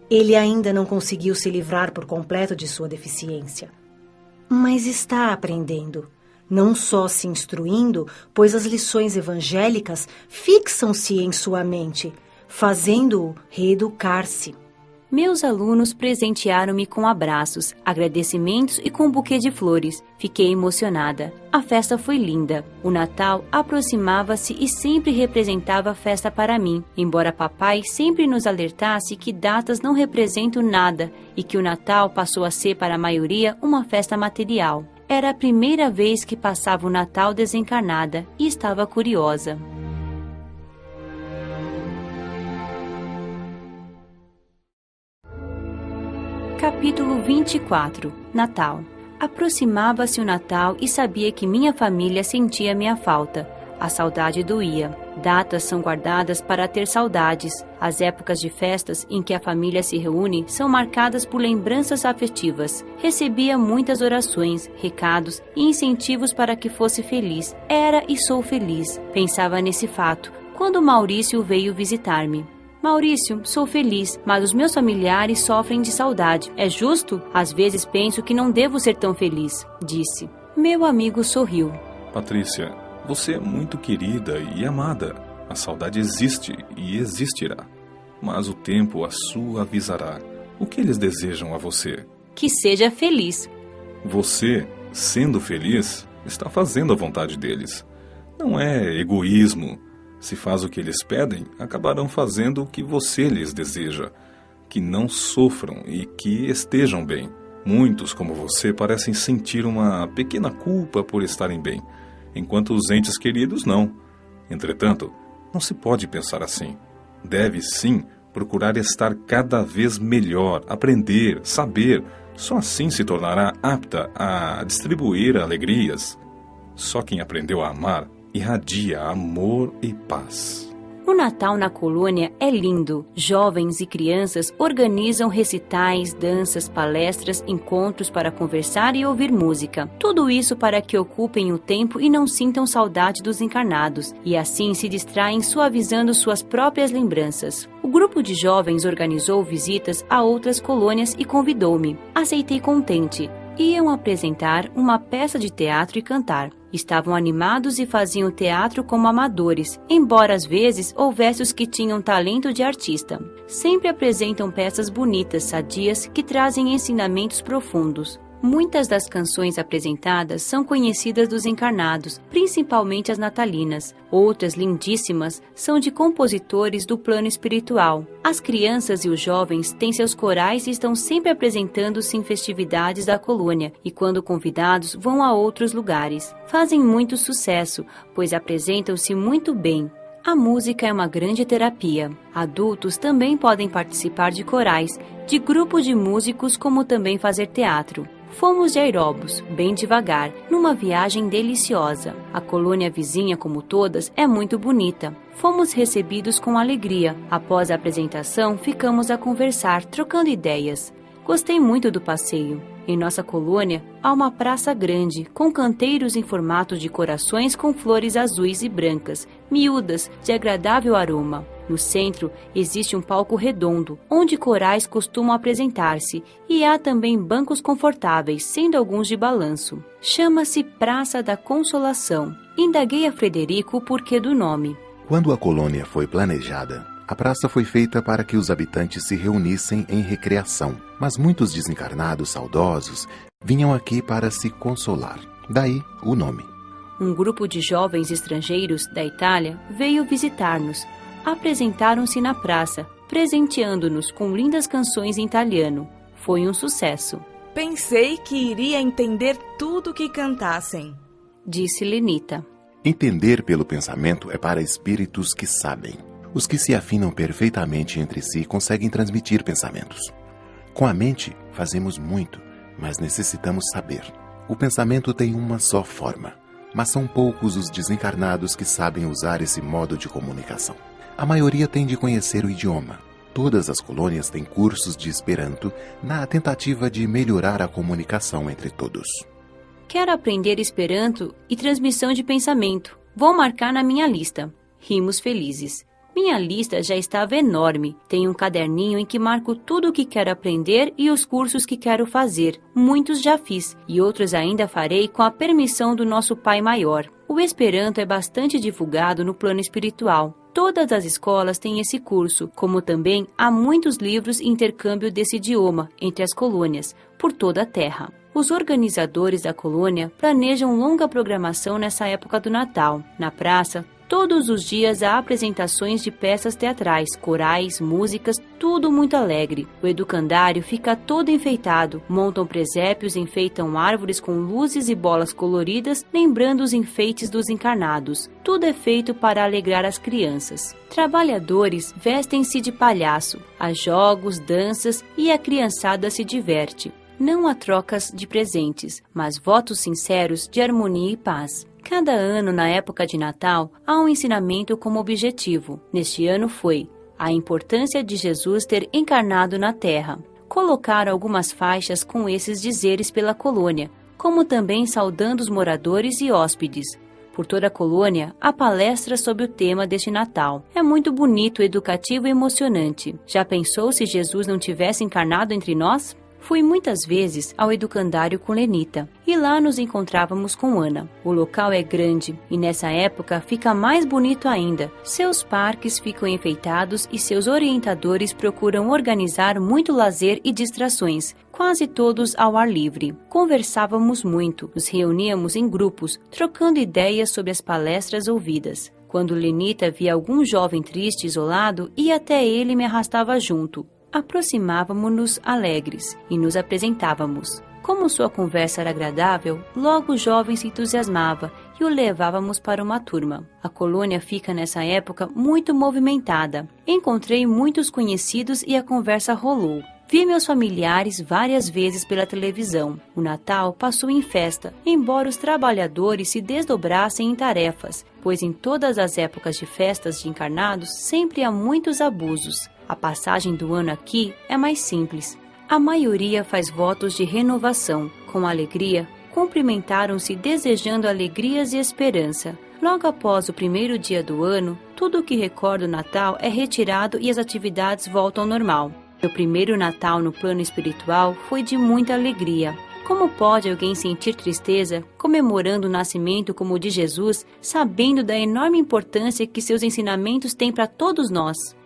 Ele ainda não conseguiu se livrar por completo de sua deficiência. Mas está aprendendo. Não só se instruindo, pois as lições evangélicas fixam-se em sua mente, fazendo-o reeducar-se. Meus alunos presentearam-me com abraços, agradecimentos e com um buquê de flores. Fiquei emocionada. A festa foi linda. O Natal aproximava-se e sempre representava festa para mim, embora papai sempre nos alertasse que datas não representam nada e que o Natal passou a ser para a maioria uma festa material. Era a primeira vez que passava o Natal desencarnada e estava curiosa. Capítulo 24. Natal. Aproximava-se o Natal e sabia que minha família sentia minha falta. A saudade doía. Datas são guardadas para ter saudades. As épocas de festas em que a família se reúne são marcadas por lembranças afetivas. Recebia muitas orações, recados e incentivos para que fosse feliz. Era e sou feliz. Pensava nesse fato quando Maurício veio visitar-me. Maurício, sou feliz, mas os meus familiares sofrem de saudade. É justo? Às vezes penso que não devo ser tão feliz, disse. Meu amigo sorriu. Patrícia, você é muito querida e amada. A saudade existe e existirá. Mas o tempo a suavizará. O que eles desejam a você? Que seja feliz. Você, sendo feliz, está fazendo a vontade deles. Não é egoísmo. Se faz o que eles pedem, acabarão fazendo o que você lhes deseja. Que não sofram e que estejam bem. Muitos, como você, parecem sentir uma pequena culpa por estarem bem, enquanto os entes queridos não. Entretanto, não se pode pensar assim. Deve, sim, procurar estar cada vez melhor, aprender, saber. Só assim se tornará apta a distribuir alegrias. Só quem aprendeu a amar irradia amor e paz. O Natal na colônia é lindo. Jovens e crianças organizam recitais, danças, palestras, encontros para conversar e ouvir música. Tudo isso para que ocupem o tempo e não sintam saudade dos encarnados, e assim se distraem suavizando suas próprias lembranças. O grupo de jovens organizou visitas a outras colônias e convidou-me. Aceitei contente. Iam apresentar uma peça de teatro e cantar. Estavam animados e faziam teatro como amadores, embora às vezes houvesse os que tinham talento de artista. Sempre apresentam peças bonitas, sadias, que trazem ensinamentos profundos. Muitas das canções apresentadas são conhecidas dos encarnados, principalmente as natalinas. Outras, lindíssimas, são de compositores do plano espiritual. As crianças e os jovens têm seus corais e estão sempre apresentando-se em festividades da colônia e, quando convidados, vão a outros lugares. Fazem muito sucesso, pois apresentam-se muito bem. A música é uma grande terapia. Adultos também podem participar de corais, de grupos de músicos, como também fazer teatro. Fomos de aeróbus, bem devagar, numa viagem deliciosa. A colônia vizinha, como todas, é muito bonita. Fomos recebidos com alegria. Após a apresentação, ficamos a conversar, trocando ideias. Gostei muito do passeio. Em nossa colônia, há uma praça grande, com canteiros em formato de corações com flores azuis e brancas, miúdas, de agradável aroma. No centro, existe um palco redondo, onde corais costumam apresentar-se, e há também bancos confortáveis, sendo alguns de balanço. Chama-se Praça da Consolação. Indaguei a Frederico o porquê do nome. Quando a colônia foi planejada, a praça foi feita para que os habitantes se reunissem em recreação, mas muitos desencarnados saudosos vinham aqui para se consolar. Daí o nome. Um grupo de jovens estrangeiros da Itália veio visitar-nos. Apresentaram-se na praça, presenteando-nos com lindas canções em italiano. Foi um sucesso. Pensei que iria entender tudo que cantassem, disse Lenita. Entender pelo pensamento é para espíritos que sabem. Os que se afinam perfeitamente entre si conseguem transmitir pensamentos. Com a mente, fazemos muito, mas necessitamos saber. O pensamento tem uma só forma, mas são poucos os desencarnados que sabem usar esse modo de comunicação. A maioria tem de conhecer o idioma. Todas as colônias têm cursos de Esperanto na tentativa de melhorar a comunicação entre todos. Quero aprender Esperanto e transmissão de pensamento. Vou marcar na minha lista. Rimos felizes. Minha lista já estava enorme. Tenho um caderninho em que marco tudo o que quero aprender e os cursos que quero fazer. Muitos já fiz e outros ainda farei com a permissão do nosso Pai Maior. O Esperanto é bastante divulgado no plano espiritual. Todas as escolas têm esse curso, como também há muitos livros e intercâmbio desse idioma entre as colônias, por toda a Terra. Os organizadores da colônia planejam longa programação nessa época do Natal. Na praça, todos os dias há apresentações de peças teatrais, corais, músicas, tudo muito alegre. O educandário fica todo enfeitado, montam presépios, enfeitam árvores com luzes e bolas coloridas, lembrando os enfeites dos encarnados. Tudo é feito para alegrar as crianças. Trabalhadores vestem-se de palhaço, há jogos, danças e a criançada se diverte. Não há trocas de presentes, mas votos sinceros de harmonia e paz. Cada ano, na época de Natal, há um ensinamento como objetivo. Neste ano foi a importância de Jesus ter encarnado na Terra. Colocaram algumas faixas com esses dizeres pela colônia, como também saudando os moradores e hóspedes. Por toda a colônia, há palestras sobre o tema deste Natal. É muito bonito, educativo e emocionante. Já pensou se Jesus não tivesse encarnado entre nós? Fui muitas vezes ao educandário com Lenita e lá nos encontrávamos com Ana. O local é grande e nessa época fica mais bonito ainda. Seus parques ficam enfeitados e seus orientadores procuram organizar muito lazer e distrações, quase todos ao ar livre. Conversávamos muito, nos reuníamos em grupos, trocando ideias sobre as palestras ouvidas. Quando Lenita via algum jovem triste, isolado, ia até ele e me arrastava junto. Aproximávamo-nos alegres e nos apresentávamos. Como sua conversa era agradável, logo o jovem se entusiasmava e o levávamos para uma turma. A colônia fica nessa época muito movimentada. Encontrei muitos conhecidos e a conversa rolou. Vi meus familiares várias vezes pela televisão. O Natal passou em festa, embora os trabalhadores se desdobrassem em tarefas, pois em todas as épocas de festas de encarnados sempre há muitos abusos. A passagem do ano aqui é mais simples. A maioria faz votos de renovação. Com alegria, cumprimentaram-se desejando alegrias e esperança. Logo após o primeiro dia do ano, tudo o que recorda o Natal é retirado e as atividades voltam ao normal. Meu primeiro Natal no plano espiritual foi de muita alegria. Como pode alguém sentir tristeza comemorando o nascimento como o de Jesus, sabendo da enorme importância que seus ensinamentos têm para todos nós?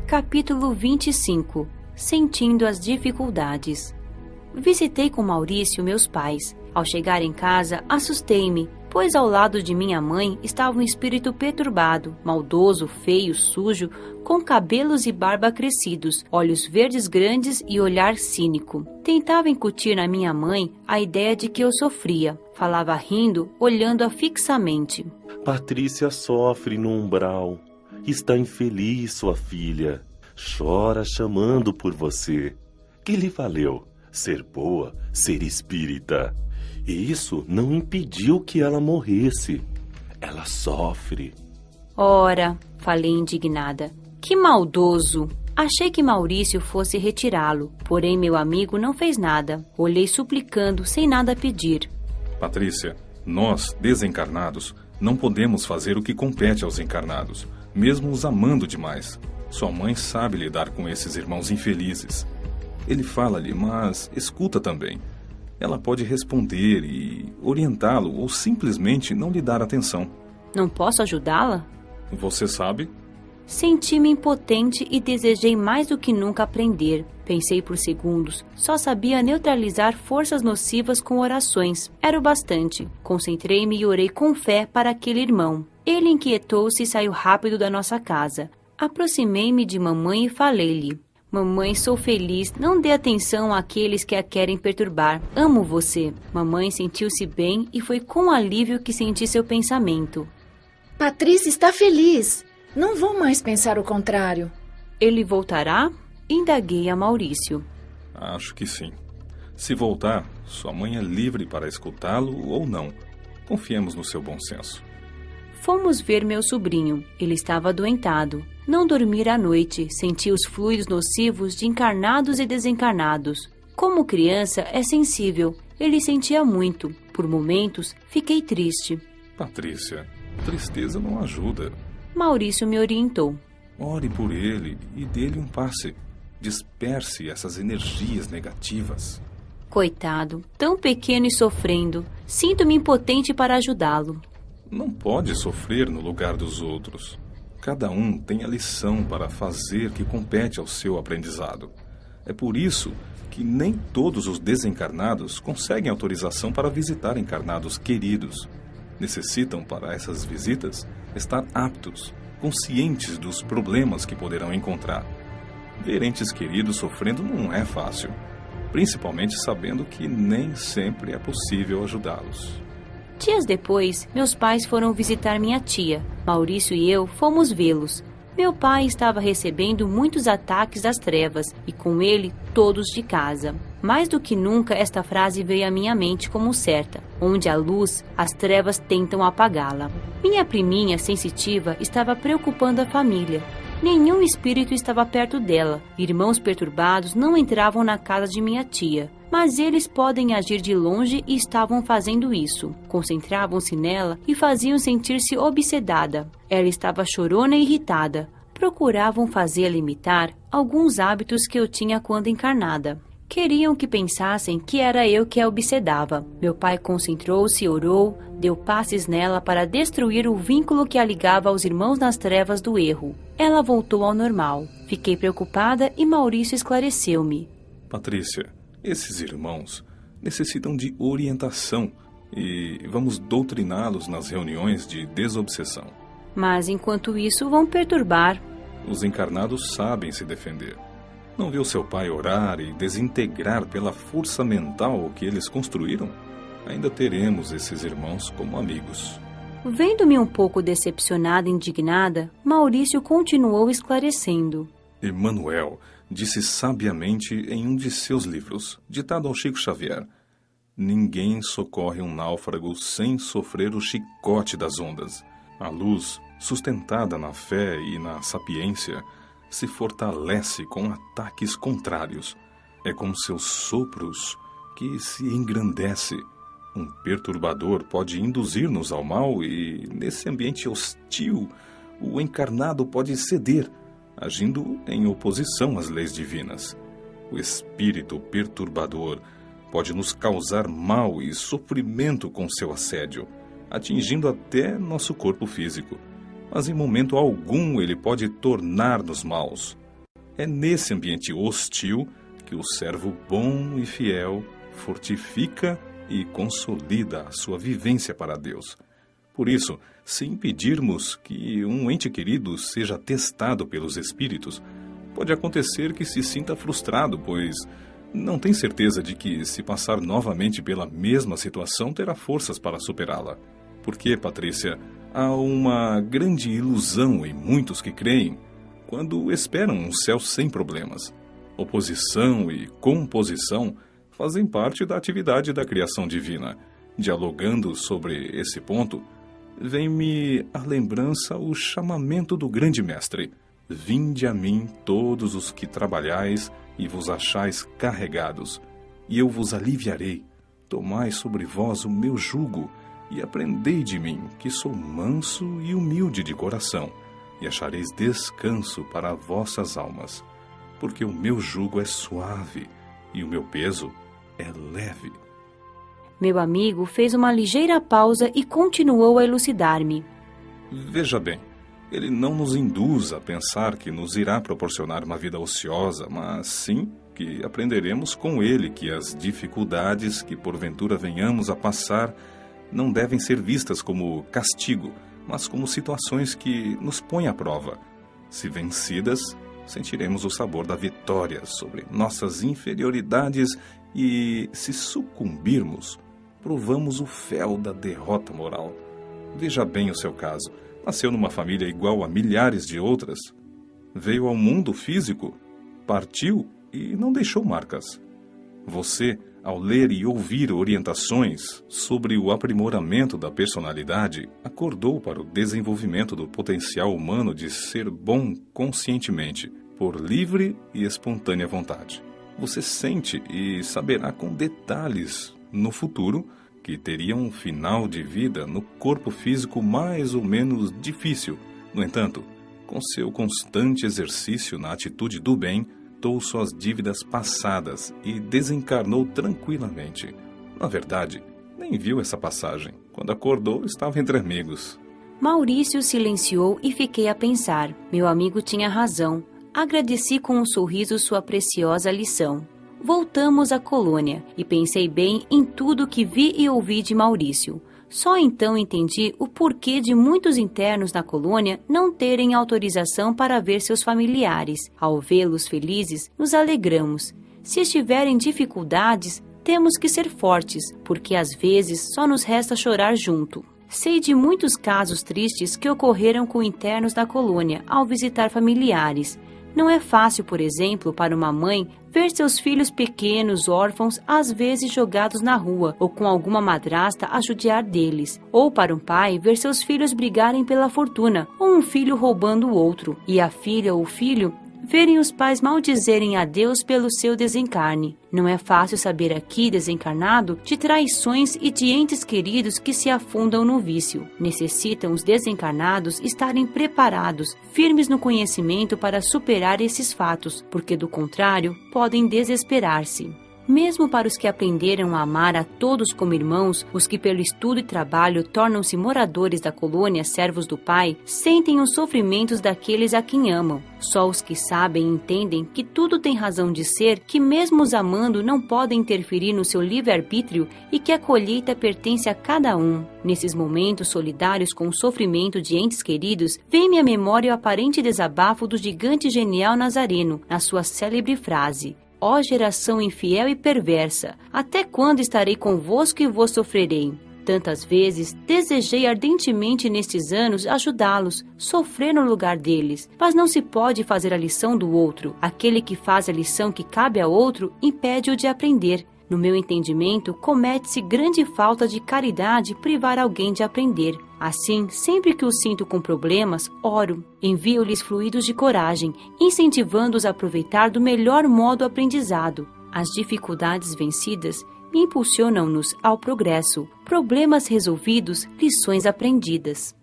Capítulo 25. Sentindo as dificuldades. Visitei com Maurício meus pais. Ao chegar em casa, assustei-me. pois ao lado de minha mãe estava um espírito perturbado, maldoso, feio, sujo, com cabelos e barba crescidos, olhos verdes grandes e olhar cínico. Tentava incutir na minha mãe a ideia de que eu sofria. Falava rindo, olhando-a fixamente. Patrícia sofre no umbral. Está infeliz, sua filha. Chora chamando por você. Que lhe valeu ser boa, ser espírita? E isso não impediu que ela morresse. Ela sofre. Ora, falei indignada, que maldoso! Achei que Maurício fosse retirá-lo, porém meu amigo não fez nada. Olhei suplicando, sem nada pedir. Patrícia, nós, desencarnados, não podemos fazer o que compete aos encarnados, mesmo os amando demais. Sua mãe sabe lidar com esses irmãos infelizes. Ele fala-lhe, mas escuta também. Ela pode responder e orientá-lo ou simplesmente não lhe dar atenção. Não posso ajudá-la? Você sabe? Senti-me impotente e desejei mais do que nunca aprender. Pensei por segundos. Só sabia neutralizar forças nocivas com orações. Era o bastante. Concentrei-me e orei com fé para aquele irmão. Ele inquietou-se e saiu rápido da nossa casa. Aproximei-me de mamãe e falei-lhe. Mamãe, sou feliz. Não dê atenção àqueles que a querem perturbar. Amo você. Mamãe sentiu-se bem e foi com alívio que senti seu pensamento. Patrícia está feliz. Não vou mais pensar o contrário. Ele voltará? Indaguei a Maurício. Acho que sim. Se voltar, sua mãe é livre para escutá-lo ou não. Confiemos no seu bom senso. Fomos ver meu sobrinho. Ele estava adoentado. Não dormira à noite. Sentia os fluidos nocivos de encarnados e desencarnados. Como criança, é sensível. Ele sentia muito. Por momentos, fiquei triste. Patrícia, tristeza não ajuda. Maurício me orientou. Ore por ele e dê-lhe um passe. Disperse essas energias negativas. Coitado, tão pequeno e sofrendo. Sinto-me impotente para ajudá-lo. Não pode sofrer no lugar dos outros. Cada um tem a lição para fazer que compete ao seu aprendizado. É por isso que nem todos os desencarnados conseguem autorização para visitar encarnados queridos. Necessitam, para essas visitas, estar aptos, conscientes dos problemas que poderão encontrar. Ver entes queridos sofrendo não é fácil, principalmente sabendo que nem sempre é possível ajudá-los. Dias depois, meus pais foram visitar minha tia. Maurício e eu fomos vê-los. Meu pai estava recebendo muitos ataques das trevas e com ele todos de casa. Mais do que nunca esta frase veio à minha mente como certa. Onde há luz, as trevas tentam apagá-la. Minha priminha sensitiva estava preocupando a família. Nenhum espírito estava perto dela. Irmãos perturbados não entravam na casa de minha tia. Mas eles podem agir de longe e estavam fazendo isso. Concentravam-se nela e faziam sentir-se obsedada. Ela estava chorona e irritada. Procuravam fazê-la imitar alguns hábitos que eu tinha quando encarnada. Queriam que pensassem que era eu que a obsedava. Meu pai concentrou-se e orou, deu passes nela para destruir o vínculo que a ligava aos irmãos nas trevas do erro. Ela voltou ao normal. Fiquei preocupada e Maurício esclareceu-me. Patrícia, esses irmãos necessitam de orientação e vamos doutriná-los nas reuniões de desobsessão. Mas enquanto isso vão perturbar. Os encarnados sabem se defender. Não viu seu pai orar e desintegrar pela força mental o que eles construíram? Ainda teremos esses irmãos como amigos. Vendo-me um pouco decepcionada e indignada, Maurício continuou esclarecendo. Emmanuel disse sabiamente em um de seus livros, ditado ao Chico Xavier: ninguém socorre um náufrago sem sofrer o chicote das ondas. A luz, sustentada na fé e na sapiência, se fortalece com ataques contrários. É com seus sopros que se engrandece. Um perturbador pode induzir-nos ao mal e, nesse ambiente hostil, o encarnado pode ceder, agindo em oposição às leis divinas. O espírito perturbador pode nos causar mal e sofrimento com seu assédio, atingindo até nosso corpo físico. Mas em momento algum ele pode tornar-nos maus. É nesse ambiente hostil que o servo bom e fiel fortifica e consolida a sua vivência para Deus. Por isso, se impedirmos que um ente querido seja testado pelos espíritos, pode acontecer que se sinta frustrado, pois não tem certeza de que, se passar novamente pela mesma situação, terá forças para superá-la. Porque, Patrícia, há uma grande ilusão em muitos que creem quando esperam um céu sem problemas. Oposição e composição fazem parte da atividade da criação divina. Dialogando sobre esse ponto, vem-me à lembrança o chamamento do grande mestre: vinde a mim todos os que trabalhais e vos achais carregados, e eu vos aliviarei. Tomai sobre vós o meu jugo, e aprendei de mim, que sou manso e humilde de coração, e achareis descanso para vossas almas. Porque o meu jugo é suave, e o meu peso é leve. Meu amigo fez uma ligeira pausa e continuou a elucidar-me. Veja bem, ele não nos induz a pensar que nos irá proporcionar uma vida ociosa, mas sim que aprenderemos com ele que as dificuldades que porventura venhamos a passar não devem ser vistas como castigo, mas como situações que nos põem à prova. Se vencidas, sentiremos o sabor da vitória sobre nossas inferioridades e, se sucumbirmos, provamos o fel da derrota moral. Veja bem o seu caso. Nasceu numa família igual a milhares de outras. Veio ao mundo físico, partiu e não deixou marcas. Você, ao ler e ouvir orientações sobre o aprimoramento da personalidade, acordou para o desenvolvimento do potencial humano de ser bom conscientemente, por livre e espontânea vontade. Você sente e saberá com detalhes, no futuro, que teria um final de vida no corpo físico mais ou menos difícil. No entanto, com seu constante exercício na atitude do bem, quitou suas dívidas passadas e desencarnou tranquilamente. Na verdade, nem viu essa passagem. Quando acordou, estava entre amigos. Maurício silenciou e fiquei a pensar. Meu amigo tinha razão. Agradeci com um sorriso sua preciosa lição. Voltamos à colônia e pensei bem em tudo que vi e ouvi de Maurício. Só então entendi o porquê de muitos internos na colônia não terem autorização para ver seus familiares. Ao vê-los felizes, nos alegramos. Se estiverem dificuldades, temos que ser fortes, porque às vezes só nos resta chorar junto. Sei de muitos casos tristes que ocorreram com internos da colônia ao visitar familiares. Não é fácil, por exemplo, para uma mãe ver seus filhos pequenos, órfãos, às vezes jogados na rua, ou com alguma madrasta a judiar deles. Ou para um pai ver seus filhos brigarem pela fortuna, ou um filho roubando o outro, e a filha ou o filho verem os pais maldizerem a Deus pelo seu desencarne. Não é fácil saber aqui, desencarnado, de traições e de entes queridos que se afundam no vício. Necessitam os desencarnados estarem preparados, firmes no conhecimento para superar esses fatos, porque do contrário, podem desesperar-se. Mesmo para os que aprenderam a amar a todos como irmãos, os que pelo estudo e trabalho tornam-se moradores da colônia, servos do Pai, sentem os sofrimentos daqueles a quem amam. Só os que sabem e entendem que tudo tem razão de ser, que mesmo os amando não podem interferir no seu livre-arbítrio e que a colheita pertence a cada um. Nesses momentos solidários com o sofrimento de entes queridos, vem-me à memória o aparente desabafo do gigante genial Nazareno, na sua célebre frase: ó geração infiel e perversa, até quando estarei convosco e vos sofrerei? Tantas vezes desejei ardentemente nestes anos ajudá-los, sofrer no lugar deles, mas não se pode fazer a lição do outro. Aquele que faz a lição que cabe a outro impede-o de aprender. No meu entendimento, comete-se grande falta de caridade privar alguém de aprender. Assim, sempre que os sinto com problemas, oro, envio-lhes fluidos de coragem, incentivando-os a aproveitar do melhor modo o aprendizado. As dificuldades vencidas impulsionam-nos ao progresso. Problemas resolvidos, lições aprendidas.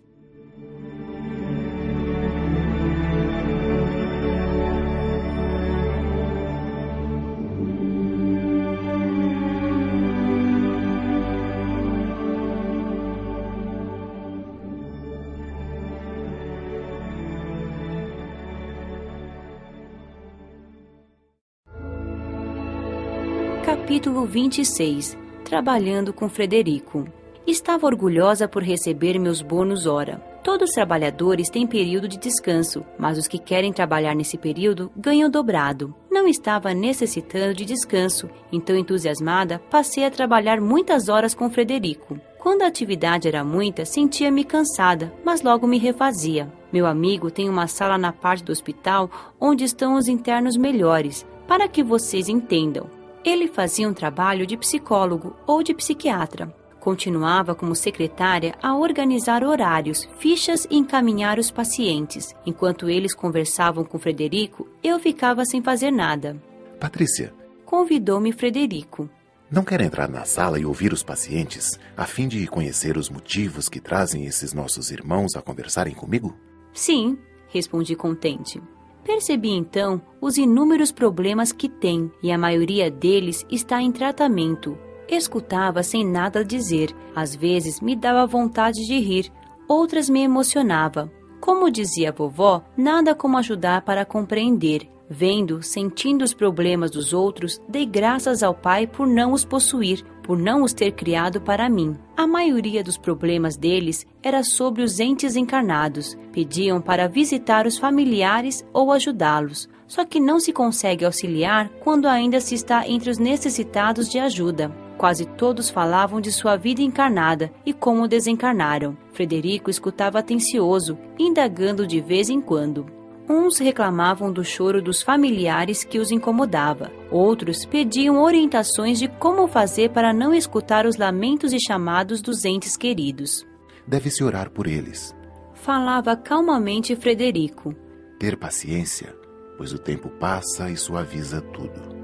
Capítulo 26. trabalhando com Frederico. Estava orgulhosa por receber meus bônus hora. Todos os trabalhadores têm período de descanso, mas os que querem trabalhar nesse período ganham dobrado. Não estava necessitando de descanso, então entusiasmada, passei a trabalhar muitas horas com Frederico. Quando a atividade era muita, sentia-me cansada, mas logo me refazia. Meu amigo tem uma sala na parte do hospital onde estão os internos melhores, para que vocês entendam. Ele fazia um trabalho de psicólogo ou de psiquiatra. Continuava como secretária a organizar horários, fichas e encaminhar os pacientes. Enquanto eles conversavam com Frederico, eu ficava sem fazer nada. Patrícia, convidou-me Frederico. Não quer entrar na sala e ouvir os pacientes, a fim de conhecer os motivos que trazem esses nossos irmãos a conversarem comigo? Sim, respondi contente. Percebi então os inúmeros problemas que têm e a maioria deles está em tratamento. Escutava sem nada dizer. Às vezes me dava vontade de rir, outras me emocionava. Como dizia a vovó, nada como ajudar para compreender. Vendo, sentindo os problemas dos outros, dei graças ao Pai por não os possuir, por não os ter criado para mim. A maioria dos problemas deles era sobre os entes encarnados. Pediam para visitar os familiares ou ajudá-los. Só que não se consegue auxiliar quando ainda se está entre os necessitados de ajuda. Quase todos falavam de sua vida encarnada e como desencarnaram. Frederico escutava atencioso, indagando de vez em quando. Uns reclamavam do choro dos familiares que os incomodava. Outros pediam orientações de como fazer para não escutar os lamentos e chamados dos entes queridos. Deve-se orar por eles. Falava calmamente Frederico. Ter paciência, pois o tempo passa e suaviza tudo.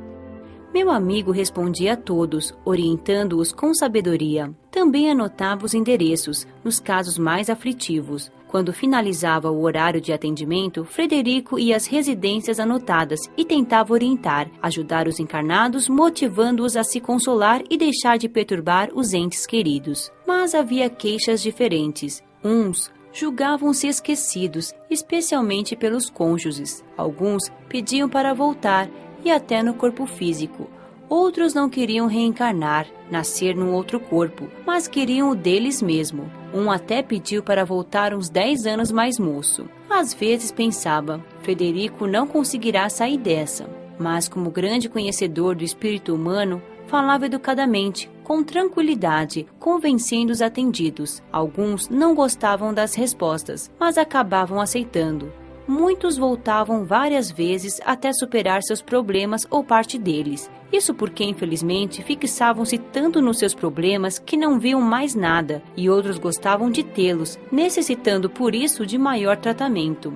Meu amigo respondia a todos, orientando-os com sabedoria. Também anotava os endereços, nos casos mais aflitivos. Quando finalizava o horário de atendimento, Frederico ia às residências anotadas e tentava orientar, ajudar os encarnados, motivando-os a se consolar e deixar de perturbar os entes queridos. Mas havia queixas diferentes. Uns julgavam-se esquecidos, especialmente pelos cônjuges. Alguns pediam para voltar, e até no corpo físico. Outros não queriam reencarnar, nascer num outro corpo, mas queriam o deles mesmo. Um até pediu para voltar uns 10 anos mais moço. Às vezes pensava, Frederico não conseguirá sair dessa. Mas como grande conhecedor do espírito humano, falava educadamente, com tranquilidade, convencendo os atendidos. Alguns não gostavam das respostas, mas acabavam aceitando. Muitos voltavam várias vezes até superar seus problemas ou parte deles. Isso porque, infelizmente, fixavam-se tanto nos seus problemas que não viam mais nada, e outros gostavam de tê-los, necessitando por isso de maior tratamento.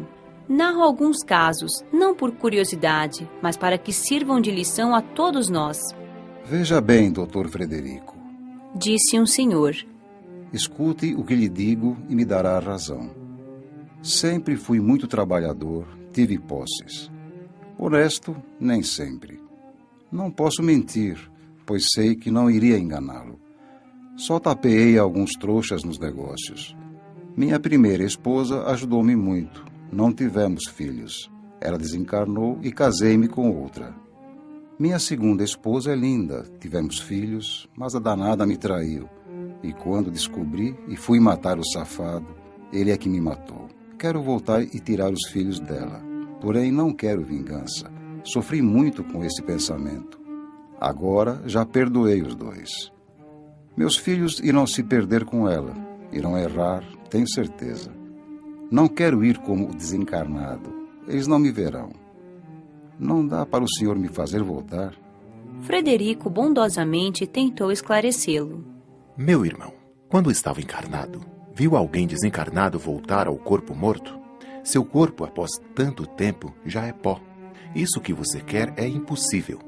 Narro alguns casos, não por curiosidade, mas para que sirvam de lição a todos nós. Veja bem, Dr. Frederico, disse um senhor. Escute o que lhe digo e me dará razão. Sempre fui muito trabalhador, tive posses. Honesto, nem sempre. Não posso mentir, pois sei que não iria enganá-lo. Só tapeei alguns trouxas nos negócios. Minha primeira esposa ajudou-me muito. Não tivemos filhos. Ela desencarnou e casei-me com outra. Minha segunda esposa é linda. Tivemos filhos, mas a danada me traiu. E quando descobri e fui matar o safado, ele é que me matou. Quero voltar e tirar os filhos dela. Porém, não quero vingança. Sofri muito com esse pensamento. Agora, já perdoei os dois. Meus filhos irão se perder com ela. Irão errar, tenho certeza. Não quero ir como desencarnado. Eles não me verão. Não dá para o senhor me fazer voltar? Frederico bondosamente tentou esclarecê-lo. Meu irmão, quando estava encarnado, viu alguém desencarnado voltar ao corpo morto? Seu corpo, após tanto tempo, já é pó. Isso que você quer é impossível.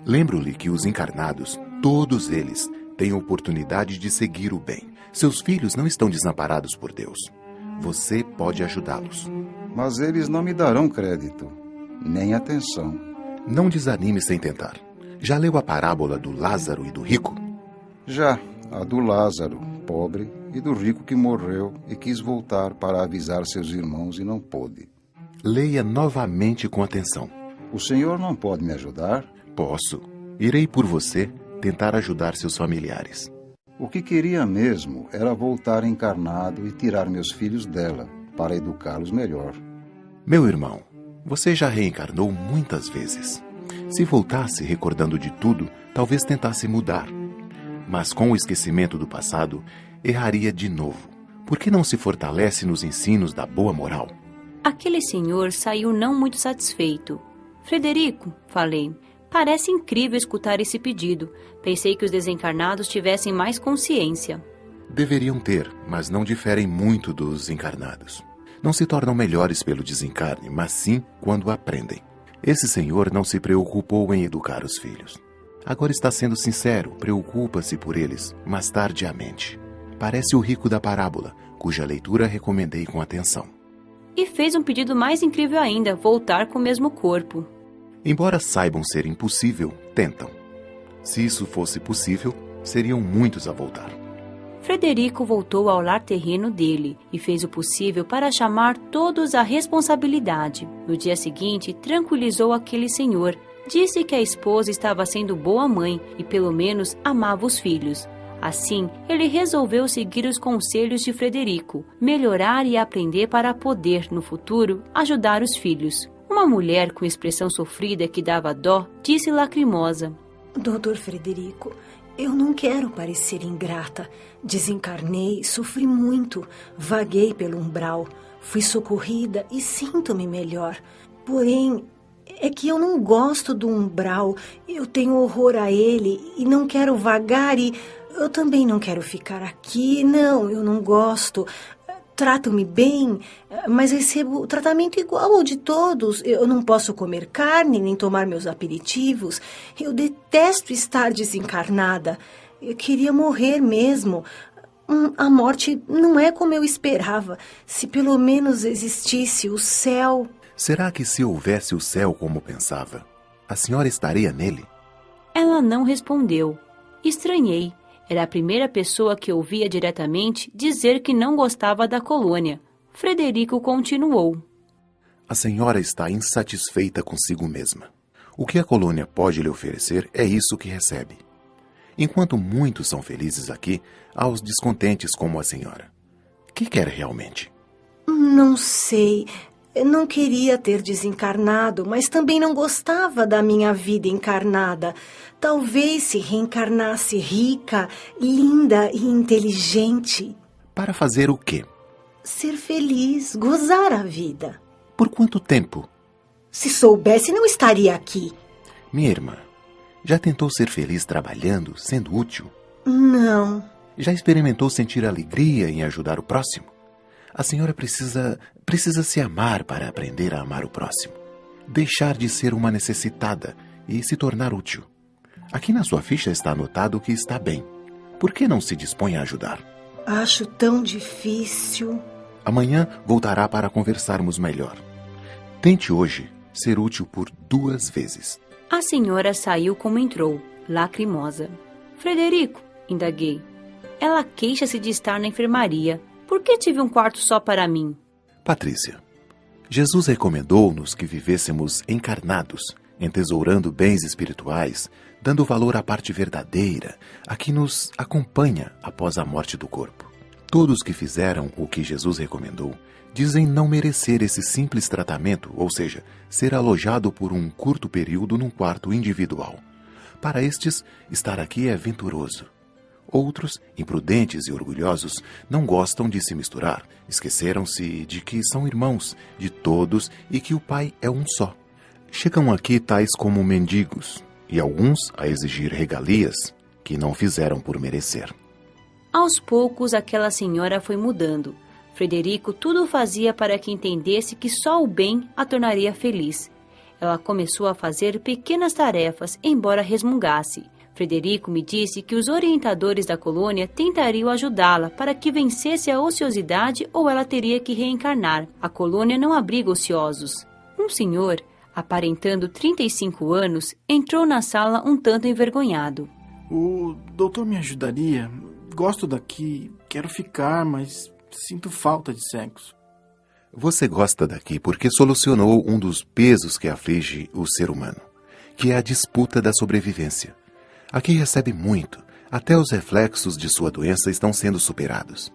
Lembro-lhe que os encarnados, todos eles, têm oportunidade de seguir o bem. Seus filhos não estão desamparados por Deus. Você pode ajudá-los. Mas eles não me darão crédito, nem atenção. Não desanime sem tentar. Já leu a parábola do Lázaro e do rico? Já, a do Lázaro, pobre, e do rico que morreu e quis voltar para avisar seus irmãos e não pôde. Leia novamente com atenção. O senhor não pode me ajudar? Posso. Irei por você tentar ajudar seus familiares. O que queria mesmo era voltar encarnado e tirar meus filhos dela, para educá-los melhor. Meu irmão, você já reencarnou muitas vezes. Se voltasse recordando de tudo, talvez tentasse mudar. Mas com o esquecimento do passado, erraria de novo. Por que não se fortalece nos ensinos da boa moral? Aquele senhor saiu não muito satisfeito. Frederico, falei, parece incrível escutar esse pedido. Pensei que os desencarnados tivessem mais consciência. Deveriam ter, mas não diferem muito dos encarnados. Não se tornam melhores pelo desencarne, mas sim quando aprendem. Esse senhor não se preocupou em educar os filhos. Agora está sendo sincero, preocupa-se por eles, mas tardiamente. Parece o rico da parábola, cuja leitura recomendei com atenção. E fez um pedido mais incrível ainda, voltar com o mesmo corpo. Embora saibam ser impossível, tentam. Se isso fosse possível, seriam muitos a voltar. Frederico voltou ao lar terreno dele e fez o possível para chamar todos à responsabilidade. No dia seguinte, tranquilizou aquele senhor. Disse que a esposa estava sendo boa mãe e pelo menos amava os filhos. Assim, ele resolveu seguir os conselhos de Frederico, melhorar e aprender para poder, no futuro, ajudar os filhos. Uma mulher com expressão sofrida que dava dó, disse lacrimosa: Doutor Frederico, eu não quero parecer ingrata. Desencarnei, sofri muito, vaguei pelo umbral, fui socorrida e sinto-me melhor. Porém, é que eu não gosto do umbral, eu tenho horror a ele e não quero vagar e eu também não quero ficar aqui. Não, eu não gosto. Tratam-me bem, mas recebo tratamento igual ao de todos. Eu não posso comer carne nem tomar meus aperitivos. Eu detesto estar desencarnada. Eu queria morrer mesmo. A morte não é como eu esperava. Se pelo menos existisse o céu... Será que se houvesse o céu como pensava, a senhora estaria nele? Ela não respondeu. Estranhei. Era a primeira pessoa que ouvia diretamente dizer que não gostava da colônia. Frederico continuou. A senhora está insatisfeita consigo mesma. O que a colônia pode lhe oferecer é isso que recebe. Enquanto muitos são felizes aqui, há os descontentes como a senhora. O que quer realmente? Não sei. Eu não queria ter desencarnado, mas também não gostava da minha vida encarnada. Talvez se reencarnasse rica, linda e inteligente. Para fazer o quê? Ser feliz, gozar a vida. Por quanto tempo? Se soubesse, não estaria aqui. Minha irmã, já tentou ser feliz trabalhando, sendo útil? Não. Já experimentou sentir alegria em ajudar o próximo? A senhora precisa se amar para aprender a amar o próximo. Deixar de ser uma necessitada e se tornar útil. Aqui na sua ficha está anotado que está bem. Por que não se dispõe a ajudar? Acho tão difícil. Amanhã voltará para conversarmos melhor. Tente hoje ser útil por 2 vezes. A senhora saiu como entrou, lacrimosa. Frederico, indaguei. Ela queixa-se de estar na enfermaria. Por que tive um quarto só para mim? Patrícia, Jesus recomendou-nos que vivêssemos encarnados, entesourando bens espirituais, dando valor à parte verdadeira, a que nos acompanha após a morte do corpo. Todos que fizeram o que Jesus recomendou dizem não merecer esse simples tratamento, ou seja, ser alojado por um curto período num quarto individual. Para estes, estar aqui é venturoso. Outros, imprudentes e orgulhosos, não gostam de se misturar. Esqueceram-se de que são irmãos de todos e que o Pai é um só. Chegam aqui tais como mendigos, e alguns a exigir regalias que não fizeram por merecer. Aos poucos, aquela senhora foi mudando. Frederico tudo fazia para que entendesse que só o bem a tornaria feliz. Ela começou a fazer pequenas tarefas, embora resmungasse. Frederico me disse que os orientadores da colônia tentariam ajudá-la para que vencesse a ociosidade ou ela teria que reencarnar. A colônia não abriga ociosos. Um senhor, aparentando 35 anos, entrou na sala um tanto envergonhado. O doutor me ajudaria? Gosto daqui, quero ficar, mas sinto falta de sexo. Você gosta daqui porque solucionou um dos pesos que aflige o ser humano, que é a disputa da sobrevivência. Aqui recebe muito, até os reflexos de sua doença estão sendo superados.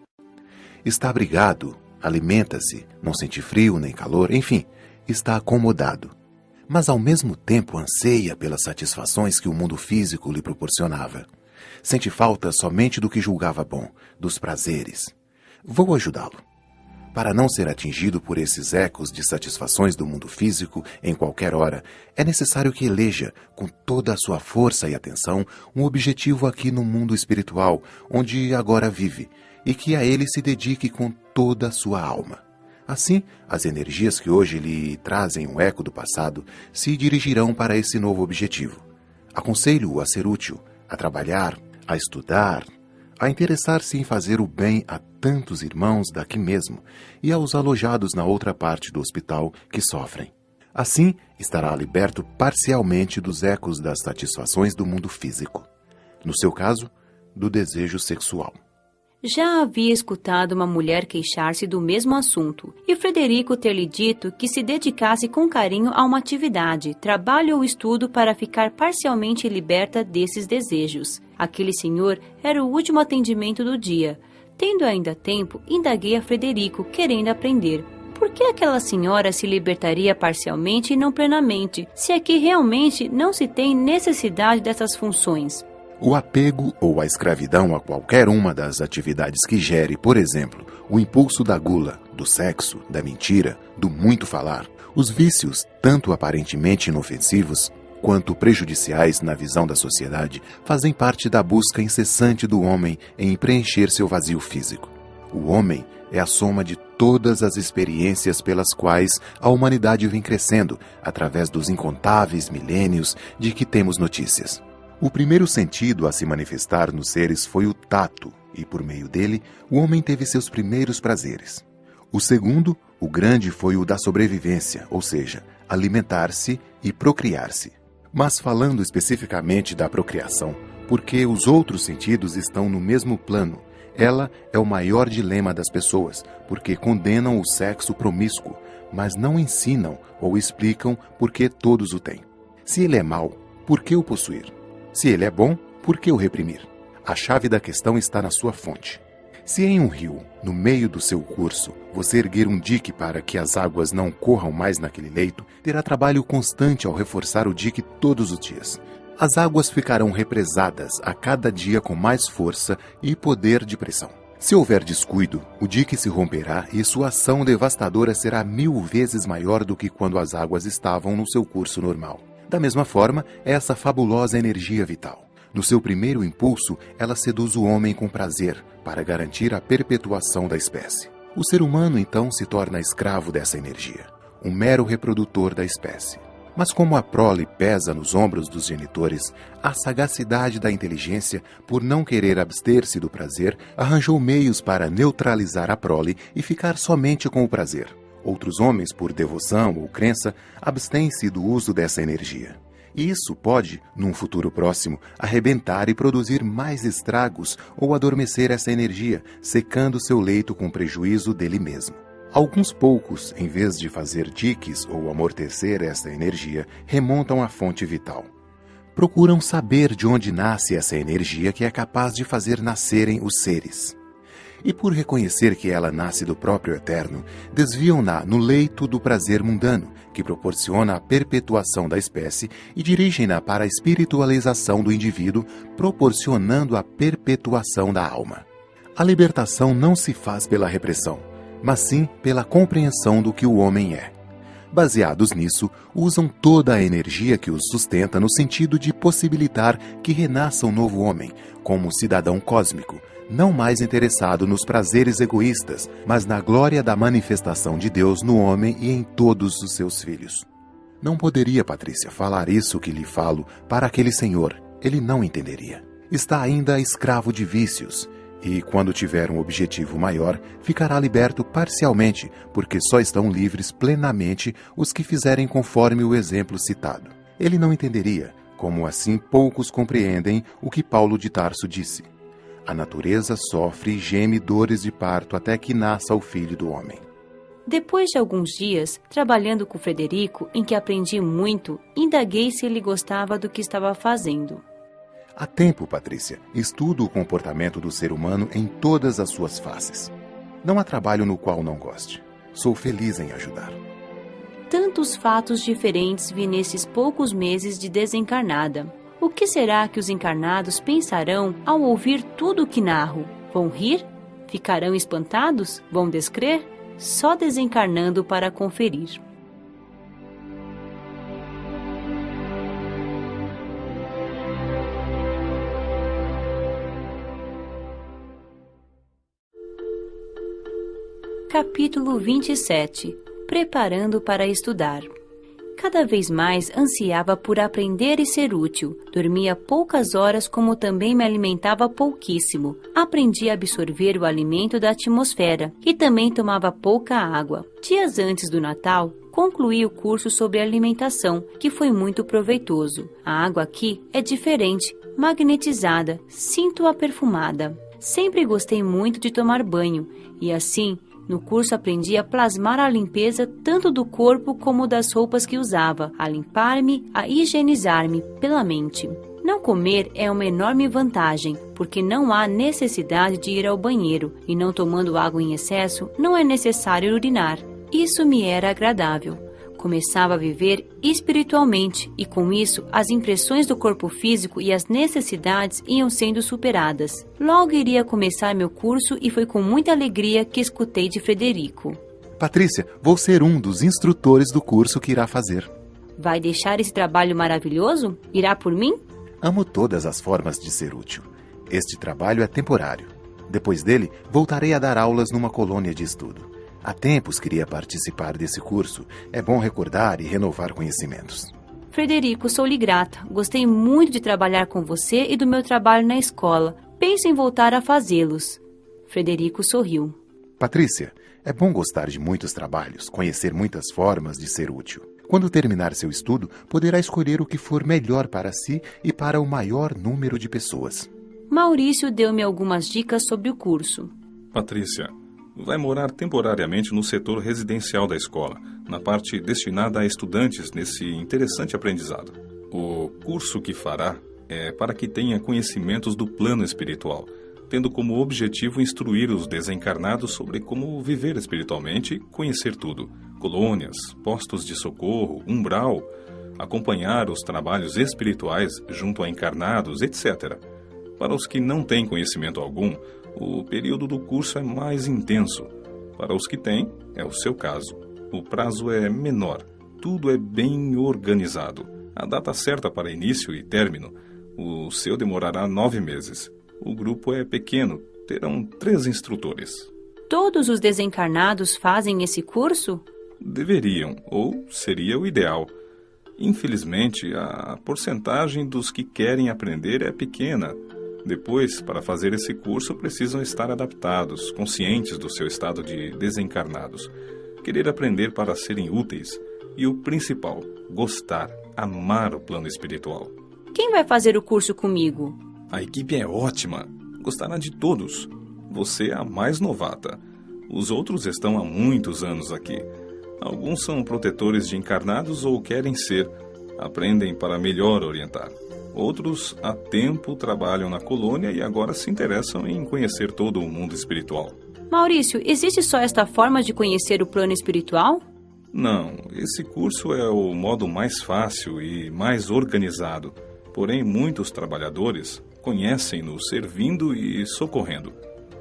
Está abrigado, alimenta-se, não sente frio nem calor, enfim, está acomodado. Mas ao mesmo tempo anseia pelas satisfações que o mundo físico lhe proporcionava. Sente falta somente do que julgava bom, dos prazeres. Vou ajudá-lo. Para não ser atingido por esses ecos de satisfações do mundo físico em qualquer hora, é necessário que eleja, com toda a sua força e atenção, um objetivo aqui no mundo espiritual, onde agora vive, e que a ele se dedique com toda a sua alma. Assim, as energias que hoje lhe trazem um eco do passado se dirigirão para esse novo objetivo. Aconselho-o a ser útil, a trabalhar, a estudar, a interessar-se em fazer o bem a tantos irmãos daqui mesmo e aos alojados na outra parte do hospital que sofrem. Assim, estará liberto parcialmente dos ecos das satisfações do mundo físico. No seu caso, do desejo sexual. Já havia escutado uma mulher queixar-se do mesmo assunto, e Frederico ter-lhe dito que se dedicasse com carinho a uma atividade, trabalho ou estudo para ficar parcialmente liberta desses desejos. Aquele senhor era o último atendimento do dia. Tendo ainda tempo, indaguei a Frederico, querendo aprender. Por que aquela senhora se libertaria parcialmente e não plenamente, se aqui realmente não se tem necessidade dessas funções? O apego ou a escravidão a qualquer uma das atividades que gere, por exemplo, o impulso da gula, do sexo, da mentira, do muito falar, os vícios, tanto aparentemente inofensivos quanto prejudiciais na visão da sociedade, fazem parte da busca incessante do homem em preencher seu vazio físico. O homem é a soma de todas as experiências pelas quais a humanidade vem crescendo, através dos incontáveis milênios de que temos notícias. O primeiro sentido a se manifestar nos seres foi o tato, e por meio dele, o homem teve seus primeiros prazeres. O segundo, o grande, foi o da sobrevivência, ou seja, alimentar-se e procriar-se. Mas falando especificamente da procriação, porque os outros sentidos estão no mesmo plano, ela é o maior dilema das pessoas, porque condenam o sexo promíscuo, mas não ensinam ou explicam por que todos o têm. Se ele é mau, por que o possuir? Se ele é bom, por que o reprimir? A chave da questão está na sua fonte. Se em um rio, no meio do seu curso, você erguer um dique para que as águas não corram mais naquele leito, terá trabalho constante ao reforçar o dique todos os dias. As águas ficarão represadas a cada dia com mais força e poder de pressão. Se houver descuido, o dique se romperá e sua ação devastadora será 1000 vezes maior do que quando as águas estavam no seu curso normal. Da mesma forma, essa fabulosa energia vital. No seu primeiro impulso, ela seduz o homem com prazer, para garantir a perpetuação da espécie. O ser humano, então, se torna escravo dessa energia, um mero reprodutor da espécie. Mas como a prole pesa nos ombros dos genitores, a sagacidade da inteligência, por não querer abster-se do prazer, arranjou meios para neutralizar a prole e ficar somente com o prazer. Outros homens, por devoção ou crença, abstêm-se do uso dessa energia. E isso pode, num futuro próximo, arrebentar e produzir mais estragos ou adormecer essa energia, secando seu leito com prejuízo dele mesmo. Alguns poucos, em vez de fazer diques ou amortecer essa energia, remontam à fonte vital. Procuram saber de onde nasce essa energia que é capaz de fazer nascerem os seres. E por reconhecer que ela nasce do próprio Eterno, desviam-na no leito do prazer mundano, que proporciona a perpetuação da espécie, e dirigem-na para a espiritualização do indivíduo, proporcionando a perpetuação da alma. A libertação não se faz pela repressão, mas sim pela compreensão do que o homem é. Baseados nisso, usam toda a energia que os sustenta no sentido de possibilitar que renasça um novo homem, como cidadão cósmico, não mais interessado nos prazeres egoístas, mas na glória da manifestação de Deus no homem e em todos os seus filhos. Não poderia, Patrícia, falar isso que lhe falo para aquele senhor. Ele não entenderia. Está ainda escravo de vícios, e quando tiver um objetivo maior, ficará liberto parcialmente, porque só estão livres plenamente os que fizerem conforme o exemplo citado. Ele não entenderia, como assim poucos compreendem o que Paulo de Tarso disse. A natureza sofre e geme dores de parto até que nasça o filho do homem. Depois de alguns dias, trabalhando com Frederico, em que aprendi muito, indaguei se ele gostava do que estava fazendo. Há tempo, Patrícia, estudo o comportamento do ser humano em todas as suas faces. Não há trabalho no qual não goste. Sou feliz em ajudar. Tantos fatos diferentes vi nesses poucos meses de desencarnada. O que será que os encarnados pensarão ao ouvir tudo o que narro? Vão rir? Ficarão espantados? Vão descrer? Só desencarnando para conferir. Capítulo 27. Preparando para estudar. Cada vez mais ansiava por aprender e ser útil. Dormia poucas horas, como também me alimentava pouquíssimo. Aprendi a absorver o alimento da atmosfera e também tomava pouca água. Dias antes do Natal, concluí o curso sobre alimentação, que foi muito proveitoso. A água aqui é diferente, magnetizada, sinto-a perfumada. Sempre gostei muito de tomar banho e assim, no curso aprendi a plasmar a limpeza tanto do corpo como das roupas que usava, a limpar-me, a higienizar-me pela mente. Não comer é uma enorme vantagem, porque não há necessidade de ir ao banheiro, e não tomando água em excesso, não é necessário urinar. Isso me era agradável. Começava a viver espiritualmente e, com isso, as impressões do corpo físico e as necessidades iam sendo superadas. Logo iria começar meu curso e foi com muita alegria que escutei de Frederico. Patrícia, vou ser um dos instrutores do curso que irá fazer. Vai deixar esse trabalho maravilhoso? Irá por mim? Amo todas as formas de ser útil. Este trabalho é temporário. Depois dele, voltarei a dar aulas numa colônia de estudo. Há tempos queria participar desse curso. É bom recordar e renovar conhecimentos. Frederico, sou-lhe grata. Gostei muito de trabalhar com você e do meu trabalho na escola. Penso em voltar a fazê-los. Frederico sorriu. Patrícia, é bom gostar de muitos trabalhos, conhecer muitas formas de ser útil. Quando terminar seu estudo, poderá escolher o que for melhor para si e para o maior número de pessoas. Maurício deu-me algumas dicas sobre o curso. Patrícia, vai morar temporariamente no setor residencial da escola, na parte destinada a estudantes nesse interessante aprendizado. O curso que fará é para que tenha conhecimentos do plano espiritual, tendo como objetivo instruir os desencarnados sobre como viver espiritualmente e conhecer tudo: colônias, postos de socorro, umbral, acompanhar os trabalhos espirituais junto a encarnados, etc. Para os que não têm conhecimento algum, o período do curso é mais intenso. Para os que têm, é o seu caso. O prazo é menor. Tudo é bem organizado. A data certa para início e término, o seu demorará 9 meses. O grupo é pequeno, terão 3 instrutores. Todos os desencarnados fazem esse curso? Deveriam, ou seria o ideal. Infelizmente, a porcentagem dos que querem aprender é pequena. Depois, para fazer esse curso, precisam estar adaptados, conscientes do seu estado de desencarnados, querer aprender para serem úteis e, o principal, gostar, amar o plano espiritual. Quem vai fazer o curso comigo? A equipe é ótima, gostará de todos. Você é a mais novata. Os outros estão há muitos anos aqui. Alguns são protetores de encarnados ou querem ser, aprendem para melhor orientar. Outros, há tempo, trabalham na colônia e agora se interessam em conhecer todo o mundo espiritual. Maurício, existe só esta forma de conhecer o plano espiritual? Não, esse curso é o modo mais fácil e mais organizado. Porém, muitos trabalhadores conhecem-no servindo e socorrendo.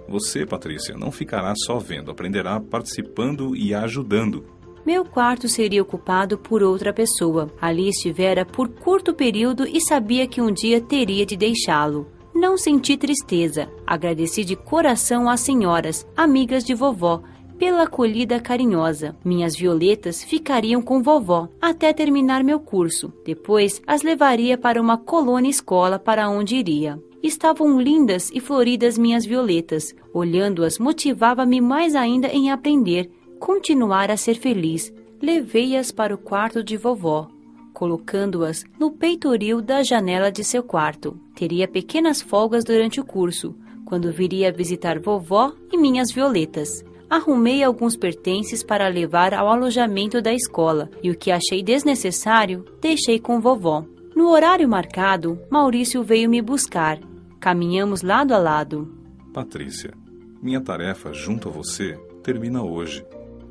Você, Patrícia, não ficará só vendo, aprenderá participando e ajudando. Meu quarto seria ocupado por outra pessoa. Ali estivera por curto período e sabia que um dia teria de deixá-lo. Não senti tristeza. Agradeci de coração às senhoras, amigas de vovó, pela acolhida carinhosa. Minhas violetas ficariam com vovó até terminar meu curso. Depois, as levaria para uma colônia escola para onde iria. Estavam lindas e floridas minhas violetas. Olhando-as, motivava-me mais ainda em aprender, continuar a ser feliz. Levei-as para o quarto de vovó, colocando-as no peitoril da janela de seu quarto. Teria pequenas folgas durante o curso, quando viria visitar vovó e minhas violetas. Arrumei alguns pertences para levar ao alojamento da escola, e o que achei desnecessário, deixei com vovó. No horário marcado, Maurício veio me buscar. Caminhamos lado a lado. Patrícia, minha tarefa junto a você termina hoje.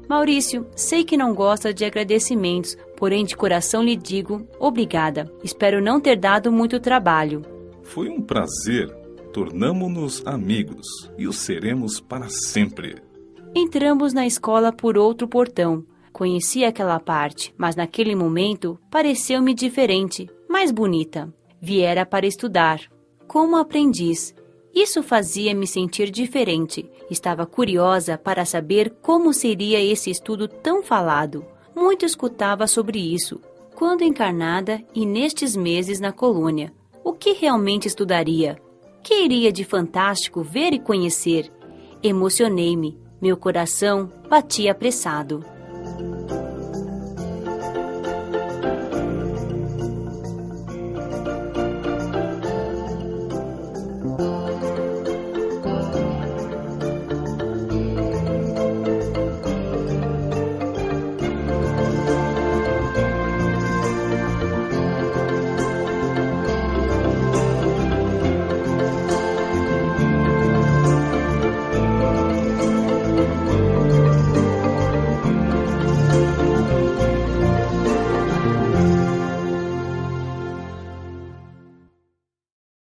Maurício, sei que não gosta de agradecimentos, porém de coração lhe digo obrigada. Espero não ter dado muito trabalho. Foi um prazer. Tornamo-nos amigos e o seremos para sempre. Entramos na escola por outro portão. Conheci aquela parte, mas naquele momento pareceu-me diferente, mais bonita. Viera para estudar. Como aprendiz. Isso fazia-me sentir diferente. Estava curiosa para saber como seria esse estudo tão falado. Muito escutava sobre isso, quando encarnada e nestes meses na colônia. O que realmente estudaria? Que iria de fantástico ver e conhecer? Emocionei-me. Meu coração batia apressado.